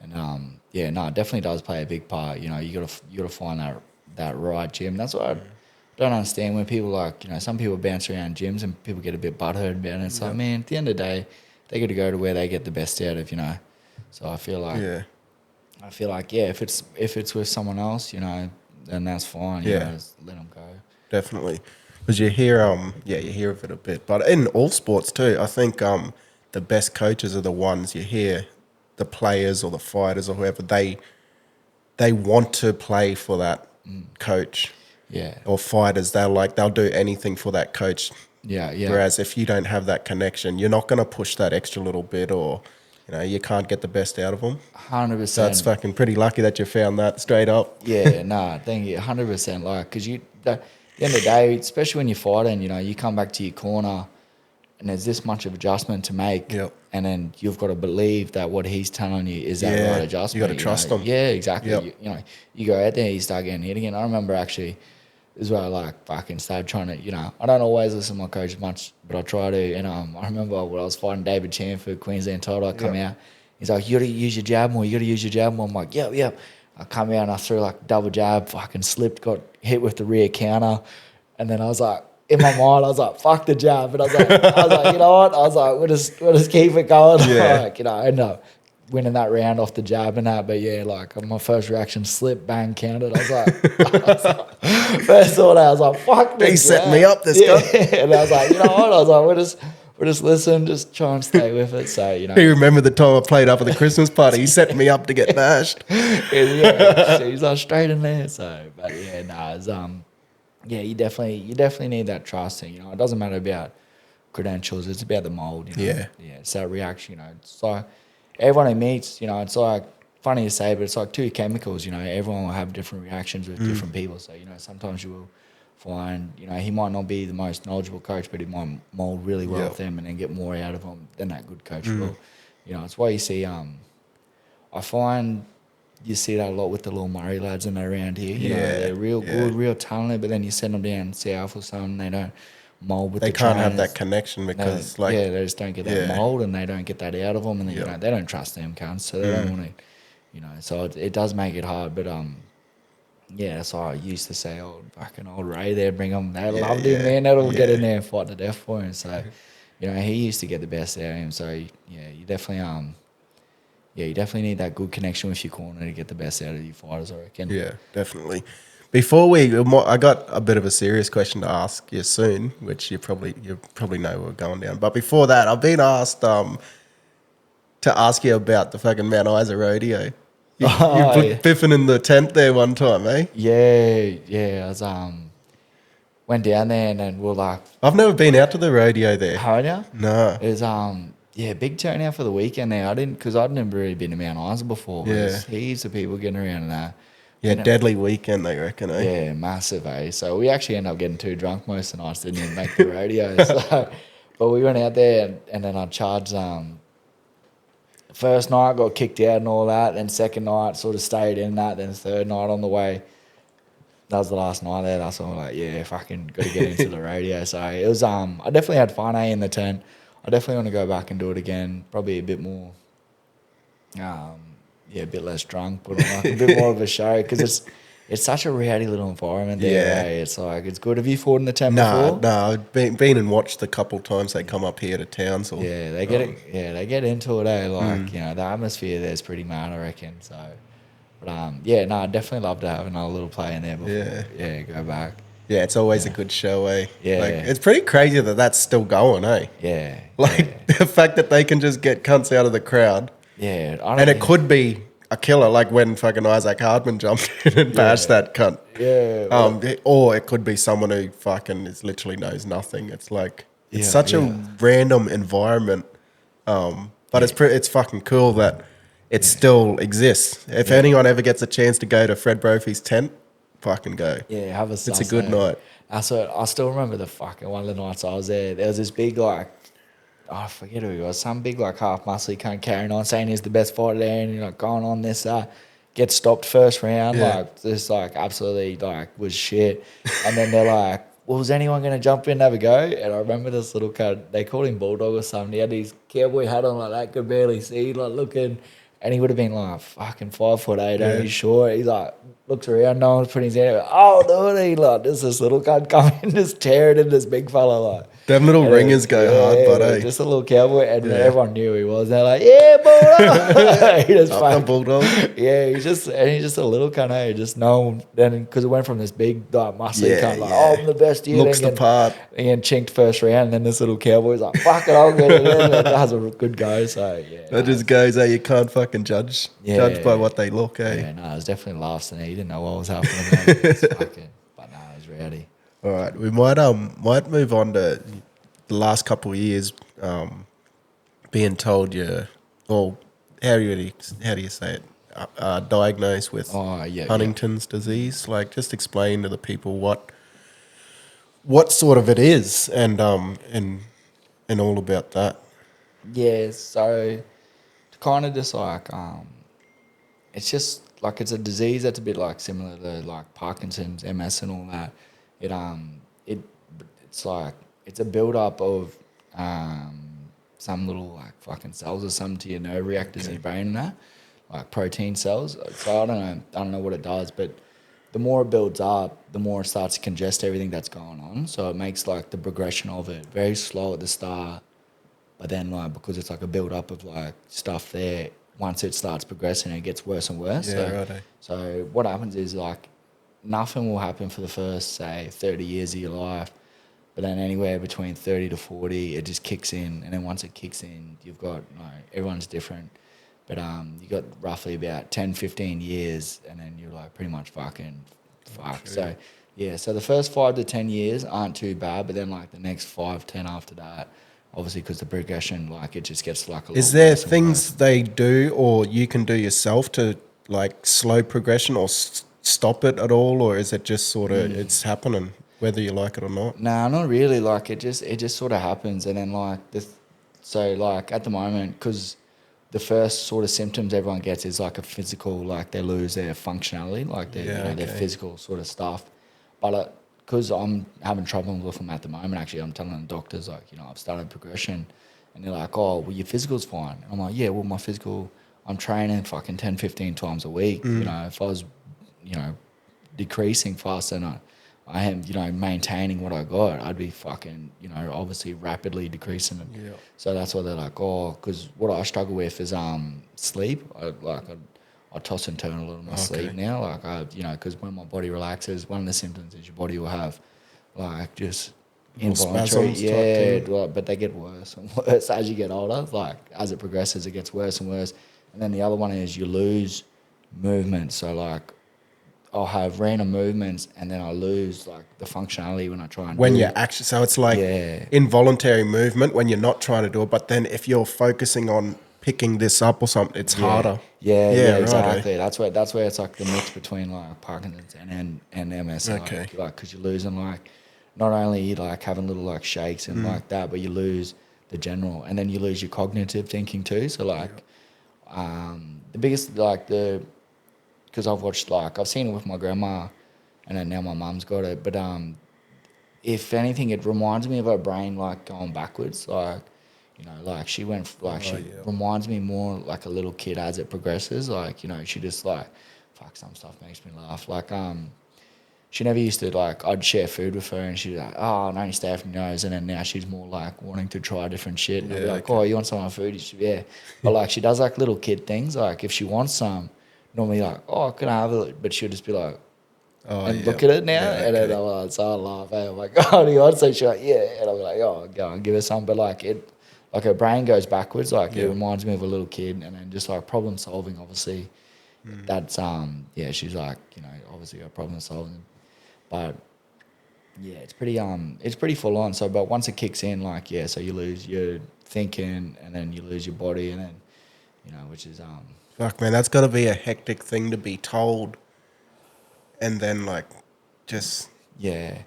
and it definitely does play a big part. You know, you gotta find that right gym. That's what I don't understand when people like, you know, some people bounce around gyms and people get a bit butthurt about it. It's like, man, at the end of the day, they got to go to where they get the best out of. You know, so I feel like if it's with someone else, you know, then that's fine. You know, just let them go. Definitely. Because you hear you hear of it a bit. But in all sports too, I think the best coaches are the ones you hear, the players or the fighters or whoever, they want to play for that coach. Yeah. Or fighters, they'll do anything for that coach. Yeah. Whereas if you don't have that connection, you're not going to push that extra little bit, or, you know, you can't get the best out of them. 100%. So it's fucking pretty lucky that you found that straight up. Yeah, thank you. 100%. Like, because at the end of the day, especially when you're fighting, you know, you come back to your corner and there's this much of adjustment to make. Yep. And then you've got to believe that what he's telling you is that right adjustment. You got to trust him. Yeah, exactly. Yep. You know, you go out there, you start getting hit again. I remember actually, this is where I like fucking started trying to, you know, I don't always listen to my coach much, but I try to. And I remember when I was fighting David Chan for Queensland title, I come out, he's like, you got to use your jab more, you got to use your jab more. I'm like, yep. I come out and I threw like double jab, fucking slipped, got hit with the rear counter. And then I was like, in my mind, I was like, fuck the jab. But I was like, you know what? I was like, we'll just keep it going. Yeah. Like, you know, I ended up winning that round off the jab and that. But yeah, like my first reaction, slip, bang, counted. I was like, first thought, I was like, fuck this. He set me up, this guy. And I was like, you know what? I was like, we'll just listen, just try and stay with it. So, you know. You remember the time I played up at the Christmas party? He set me up to get bashed. He's like straight in there. So, but yeah, it's, yeah, you definitely need that trust thing. You know, it doesn't matter about credentials; it's about the mold. You know? Yeah, it's that reaction. You know, it's like everyone he meets. You know, it's like funny to say, but it's like two chemicals. You know, everyone will have different reactions with different people. So you know, sometimes you will find, you know, he might not be the most knowledgeable coach, but he might mold really well with them and then get more out of them than that good coach will. You know, it's why you see. I find. You see that a lot with the little Murray lads and around here. You know, they're real good, real talented, but then you send them down south or something, they don't mold with the trainers. They can't have that connection because, they just don't get that mold and they don't get that out of them, and then, you know, they don't trust them cunts, so they don't want to, you know, so it does make it hard, but that's why I used to say, fucking old Ray there, bring him, they loved him, man, they'll get in there and fight to death for him, so, you know, he used to get the best out of him, so, yeah, you definitely, you definitely need that good connection with your corner to get the best out of your fighters, I reckon. Yeah, definitely. Before I got a bit of a serious question to ask you soon, which you probably know we're going down. But before that, I've been asked to ask you about the fucking Mount Isa rodeo. You biffing in the tent there one time, eh? Yeah. I was went down there and then we're like, I've never been out to the rodeo there. Haven't you? No. It was big turnout for the weekend there. Because I'd never really been to Mount Isa before. There's heaps of people getting around and that. Yeah, deadly weekend, they reckon, eh? Yeah, massive, eh? So we actually ended up getting too drunk most of the nights, didn't even make the rodeo. But we went out there and then I charged. First night got kicked out and all that. Then second night sort of stayed in that. Then third night on the way. That was the last night there. That's when we're like, fucking got to get into the rodeo. So it was. I definitely had fun, in the tent. I definitely want to go back and do it again. Probably a bit more, a bit less drunk, but like a bit more of a show because it's such a rowdy little environment there. It's like, it's good. Have you fought in the tent before? No, I've been and watched a couple of times they come up here to Townsville. Yeah, they get it. Yeah, they get into it. Like you know, the atmosphere there's pretty mad, I reckon. So, but I'd definitely love to have another little play in there before. Go back. Yeah, it's always a good show, eh? Yeah. Like, it's pretty crazy that that's still going, eh? Yeah. The fact that they can just get cunts out of the crowd. Yeah. And it could be a killer, like when fucking Isaac Hardman jumped in and bashed that cunt. Yeah. Or it could be someone who fucking literally knows nothing. It's like it's such a random environment. But it's fucking cool that it still exists. If anyone ever gets a chance to go to Fred Brophy's tent, fucking go. Yeah, have a It's a good night. I still remember the fucking one of the nights I was there. There was this big like, I forget who he was, some big like half muscly cunt carrying on, saying he's the best fighter there, and you're like going on this, gets stopped first round, like just like absolutely like was shit. And then they're like, well, was anyone going to jump in and have a go? And I remember this little cunt, they called him Bulldog or something. He had his cowboy hat on like that, could barely see, like looking. And he would have been like fucking 5'8", only short. He's like, looks around, no one's putting his hand out. Oh, dude, like, this little cunt come in, just tearing in this big fella, like. Them little ringers go hard, but just a little cowboy, and everyone knew who he was. They're like, yeah, Bulldog. He just fucking Bulldog. Yeah, he's just a little cunt, hey, just known. Then because it went from this big, like, muscly cunt, like, oh, I'm the best here. Looks the part. And then chinked first round, and then this little cowboy's like, fuck it, I'll get it in. That has a good go, so yeah. That just goes, you can't fucking judge by what they look, Yeah, no, it was definitely laughs, and he didn't know what was happening. But no, it was rowdy. All right, we might move on to the last couple of years, being told how do you say it? Diagnosed with Huntington's disease. Like, just explain to the people what sort of it is, and all about that. Yeah, so kind of just like it's just like it's a disease that's a bit like similar to like Parkinson's, MS, and all that. It's like it's a build up of some little like fucking cells or something to your nerve reactors in your brain and that, like protein cells. So I don't know what it does, but the more it builds up, the more it starts to congest everything that's going on. So it makes like the progression of it very slow at the start, but then like because it's like a build up of like stuff there, once it starts progressing, it gets worse and worse. So what happens is like nothing will happen for the first, say, 30 years of your life. But then anywhere between 30 to 40, it just kicks in. And then once it kicks in, you've got, everyone's different. But you got roughly about 10, 15 years, and then you're like pretty much fucking fucked. So, yeah, so the first 5 to 10 years aren't too bad, but then like the next 5, 10 after that, obviously because the progression, like it just gets like a lot. Is there things they do or you can do yourself to like slow progression or stop it at all? Or is it just sort of, it's happening? Whether you like it or not? Nah, not really. Like it just sort of happens, and then like so like at the moment, because the first sort of symptoms everyone gets is like a physical, like they lose their functionality, like their physical sort of stuff. But because I'm having trouble with them at the moment, actually, I'm telling the doctors like I've started progression, and they're like, oh, well your physical's fine. And I'm like, yeah, well my physical, I'm training fucking 10, 15 times a week. If I was decreasing faster than I am, maintaining what I got, I'd be fucking, obviously rapidly decreasing it. Yeah. So that's why they're like, because what I struggle with is sleep. I toss and turn a little in my sleep now. Like because when my body relaxes, one of the symptoms is your body will have like just involuntary, but they get worse and worse as you get older. Like as it progresses, it gets worse and worse. And then the other one is you lose movement. So like I'll have random movements and then I lose like the functionality when I try and when you're actually, so it's like involuntary movement when you're not trying to do it, but then if you're focusing on picking this up or something, it's harder. Yeah, exactly. That's where it's like the mix between like Parkinson's and MS. Like because you're losing like not only like having little like shakes and like that, but you lose the general, and then you lose your cognitive thinking too. So like the biggest like because I've watched I've seen it with my grandma, and then now my mum's got it. But if anything, it reminds me of her brain like going backwards. Like she went she reminds me more like a little kid as it progresses. Like she just like some stuff makes me laugh. Like she never used to I'd share food with her and she'd be like, oh, no, you stay off your nose. And then now she's more like wanting to try different shit. And I'd be like, oh, you want some of my food? She'd, But she does like little kid things. Like if she wants some, normally like, oh, can I have it? But she'll just be like, look at it now. And then I'll laugh. I'm like, oh, do you want some? She's like, yeah. And I'll be like, oh, go and give her some. But her brain goes backwards. It reminds me of a little kid. And then just problem solving, obviously, that's she's like, obviously got problems solving, but yeah, it's pretty full on. So, but once it kicks in, like so you lose your thinking, and then you lose your body, and then which is Fuck, man, that's got to be a hectic thing to be told, and then like just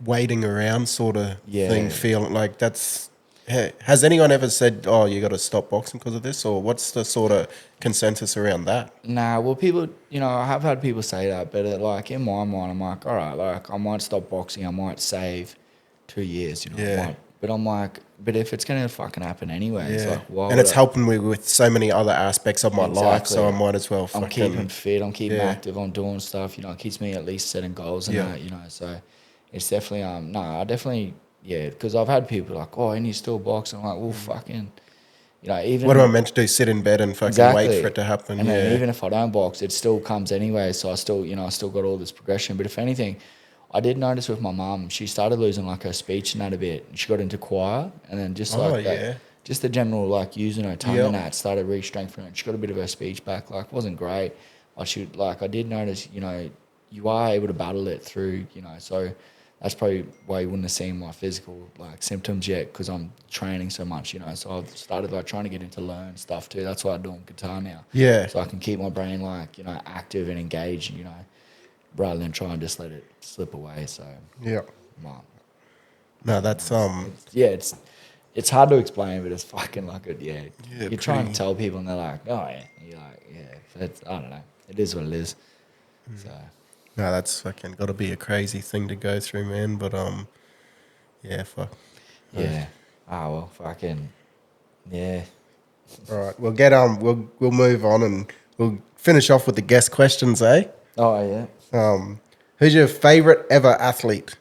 waiting around sort of thing, feeling like that's. Hey, has anyone ever said, "Oh, you got to stop boxing because of this," or what's the sort of consensus around that? Nah, well, people, I have had people say that, but like in my mind, I'm like, all right, like I might stop boxing, I might save 2 years, but I'm like, but if it's gonna fucking happen anyway, it's like, why? And it's helping me with so many other aspects of my life, so I might as well. I'm keeping fit, I'm keeping active, I'm doing stuff, it keeps me at least setting goals and that, so it's definitely I definitely. Yeah, because I've had people like, oh, and you still box? I'm like, well, fucking, even... What am I meant to do? Sit in bed and fucking wait for it to happen? And then even if I don't box, it still comes anyway, so I still, I still got all this progression. But if anything, I did notice with my mum, she started losing, like, her speech and that a bit. She got into choir, and then just just the general, like, using her tongue and that started re-strengthening. She got a bit of her speech back, like, wasn't great. I did notice, you are able to battle it through, so... That's probably why you wouldn't have seen my physical like symptoms yet, because I'm training so much, So I've started like trying to get into learn stuff too. That's why I'm doing guitar now. Yeah. So I can keep my brain like active and engaged, rather than try and just let it slip away. So no, that's it's hard to explain, but it's fucking like it. Yeah. You're trying to tell people, and they're like, oh yeah. You're like, It's, I don't know. It is what it is. So. No, that's fucking got to be a crazy thing to go through, man. But fuck. Yeah. Ah, well, fucking. Yeah. All right, we'll get we'll move on and we'll finish off with the guest questions, eh? Oh yeah. Who's your favorite ever athlete?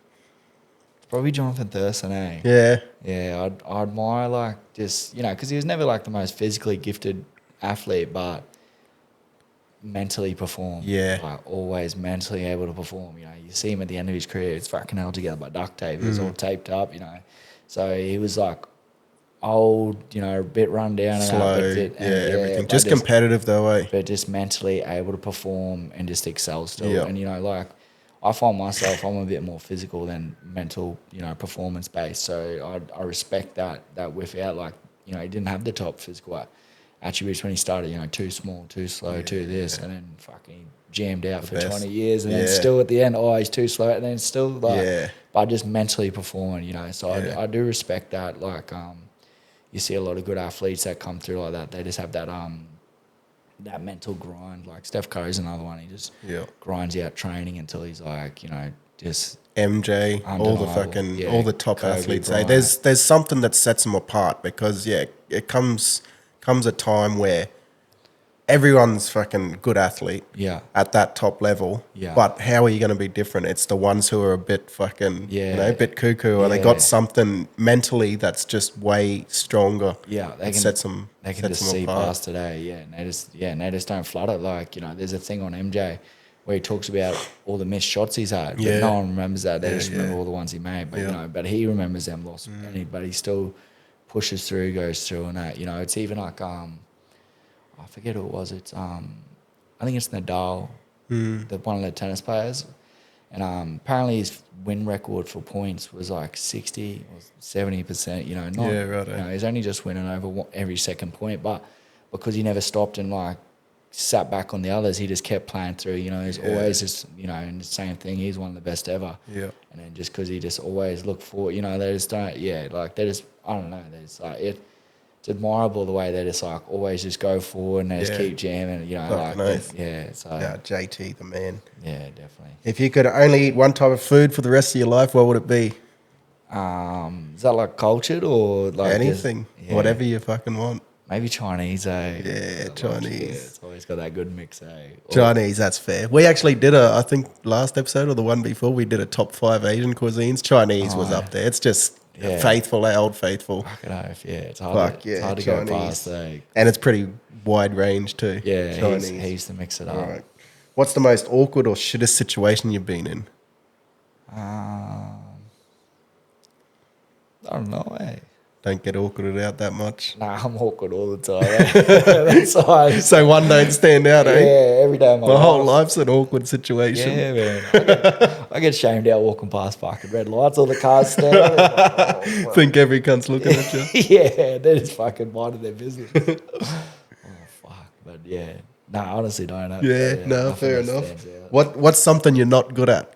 Probably Jonathan Thurston, eh? Yeah. Yeah, I admire like just because he was never like the most physically gifted athlete, but mentally perform. Yeah. Like always mentally able to perform. You see him at the end of his career, it's fucking held together by duct tape. He was all taped up, So he was like old, a bit run down. Slow, everything. Just competitive though, eh? But just mentally able to perform and just excel still. Yeah. And, like, I find myself, I'm a bit more physical than mental, performance based. So I respect that without, like, he didn't have the top physical attributes when he started, too small, too slow, too this, and then fucking jammed out for 20 years, and then still at the end, he's too slow, and then still like, but just mentally performing, So I do respect that. Like, you see a lot of good athletes that come through like that. They just have that that mental grind. Like Steph Curry's another one. He just grinds out training until he's like, just MJ, all the fucking all the top Kobe, athletes. Hey, there's something that sets them apart because it comes a time where everyone's fucking good athlete at that top level. Yeah. But how are you going to be different? It's the ones who are a bit fucking, a bit cuckoo, or they got something mentally that's just way stronger. Yeah, they can just see past today. And they just don't flood it. Like, there's a thing on MJ where he talks about all the missed shots he's had, but no one remembers that. They just remember all the ones he made. But but he remembers them lost, but he still pushes through, goes through, and that. It's even like I forget who it was. It's I think it's Nadal, one of the tennis players, and apparently his win record for points was like 60 or 70%. He's only just winning over every second point, but because he never stopped and like sat back on the others, he just kept playing through. He's always just and the same thing. He's one of the best ever. Yeah. And then just because he just always looked forward, they just don't. Yeah, like they just. I don't know. They just like it. It's admirable the way they just like always just go forward and they just keep jamming. So JT the man. Yeah, definitely. If you could only eat one type of food for the rest of your life, what would it be? Is that like cultured or like anything? Whatever you fucking want. Maybe Chinese, eh? Yeah, Chinese. It's always got that good mix, eh? Chinese, that's fair. We actually did I think last episode or the one before, we did a top 5 Asian cuisines. Chinese was up there. It's just faithful, old faithful. Fucking oath, it's hard to go past, eh? And it's pretty wide range too. Yeah, Chinese. He used to mix it up. Right. What's the most awkward or shittest situation you've been in? I don't know, eh? Don't get awkwarded out that much. Nah, I'm awkward all the time. That's why. So one don't stand out, eh? Yeah, every day of my My life. whole life's an awkward situation. Yeah, man. I get shamed out walking past fucking red lights, all the cars standing. Oh, Think every cunt's looking at you. yeah, they're just fucking minding their business. Fuck. But yeah. Nah, honestly, don't know. Yeah, no, nothing fair that enough. stands out. What's something you're not good at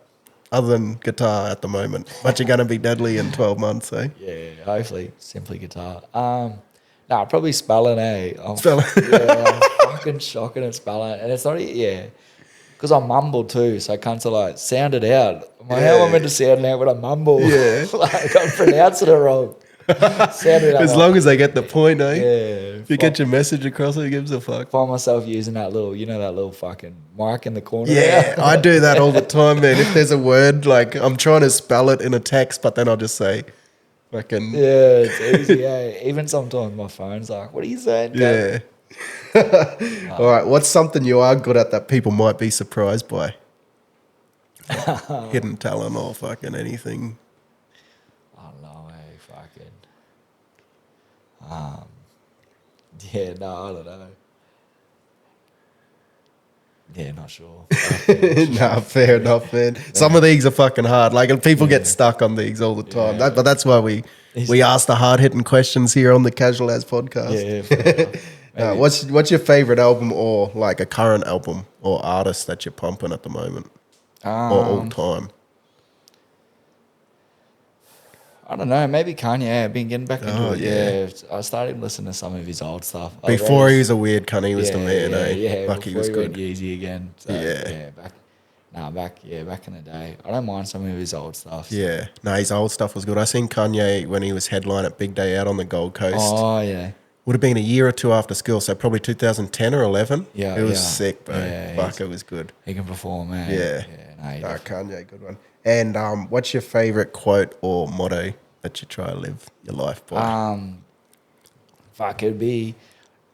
other than guitar at the moment? But you're going to be deadly in 12 months, eh? Yeah, hopefully, simply guitar. Nah, probably spelling, eh? Spelling. Yeah, I'm fucking shocking at spelling. And it's not, because I mumble too, so I can't like sound it out. I'm like, how am I meant to sound it out when I mumble? Yeah. Like, I'm pronouncing it wrong. Sound it out As like, long as they get the point, eh? yeah. If you get your message across, who gives a fuck? Find myself using that little, that little fucking mic in the corner. Yeah, I do that all the time, man. If there's a word, like, I'm trying to spell it in a text, but then I'll just say, fucking... Yeah, it's easy, Even sometimes my phone's like, what are you saying? Yeah. All right, what's something you are good at that people might be surprised by? Hidden talent or fucking anything. I don't know, fucking. Yeah, no, I don't know. Yeah, not sure. Nah, fair enough, man. Some of these are fucking hard. Like, people get stuck on these all the time. Yeah. But that's why we ask the hard-hitting questions here on the Casual As podcast. Yeah. What's your favorite album or like a current album or artist that you're pumping at the moment or all time? I don't know. Maybe Kanye. I've been getting back into it. yeah. Yeah, I started listening to some of his old stuff. Before he was a weird cunt, he was the man, eh? Yeah, Fuck, he was before good. went Yeezy again. So, back in the day. I don't mind some of his old stuff. So. Yeah. No, his old stuff was good. I seen Kanye when he was headline at Big Day Out on the Gold Coast. Oh, yeah. Would have been a year or two after school, so probably 2010 or 11. Yeah, it was sick, bro. Yeah, Fuck, it was good. He can perform, man. Yeah. Kanye, good one. And what's your favorite quote or motto that you try to live your life by? It'd be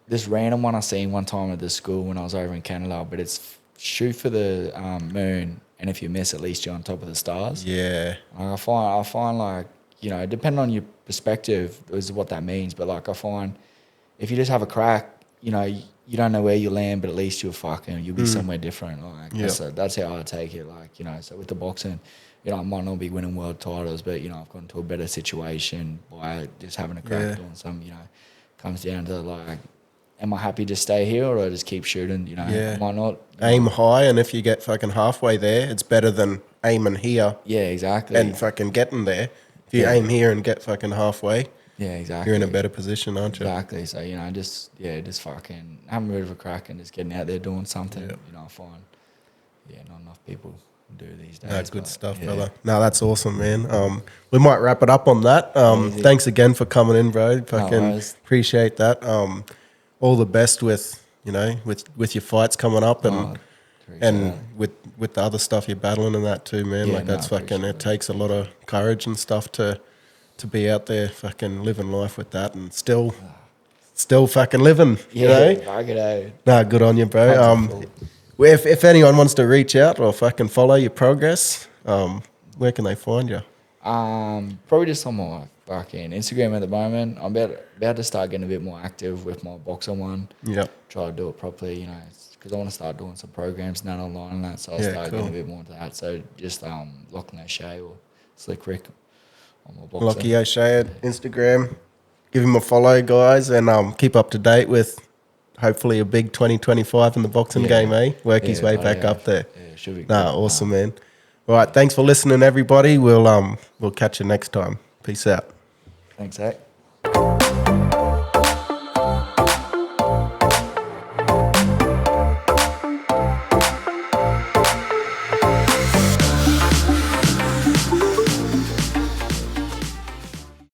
this random one I seen one time at the school when I was over in Canada, but it's shoot for the moon, and if you miss, at least you're on top of the stars. Yeah. I find like, depending on your perspective is what that means, but like I find if you just have a crack, you don't know where you land, but at least you'll be somewhere different. Like that's how I take it. Like, so with the boxing, I might not be winning world titles, but I've gotten to a better situation by just having a crack doing something. Comes down to like, am I happy to stay here or I just keep shooting? Why not? Aim high, and if you get fucking halfway there, it's better than aiming here. Yeah, exactly. And fucking getting there. If you aim here and get fucking halfway, yeah, exactly. you're in a better position, aren't you? Exactly. So just fucking having a bit of a crack and just getting out there doing something. I find not enough people do these days. That's good stuff, brother. No, that's awesome, man. We might wrap it up on that. Thanks again for coming in, bro. Fucking appreciate that. All the best with with your fights coming up and with the other stuff you're battling and that too, man. Like that's fucking. It takes a lot of courage and stuff to be out there, fucking living life with that, and still fucking living. Nah, good on you, bro. If anyone wants to reach out or fucking follow your progress, where can they find you? Probably just on my fucking Instagram at the moment. I'm about to start getting a bit more active with my boxing one. Yep. Try to do it properly, because I want to start doing some programs now online and that, so I'll start getting a bit more into that. So just Lachlan O'Shea or Slick Rick on my boxing. Lachie O'Shea at Instagram. Give him a follow, guys, and keep up to date with hopefully a big 2025 in the boxing game, eh? Work his way back up there. Yeah, should be good. Awesome, man. All right, thanks for listening, everybody. We'll catch you next time. Peace out. Thanks, eh?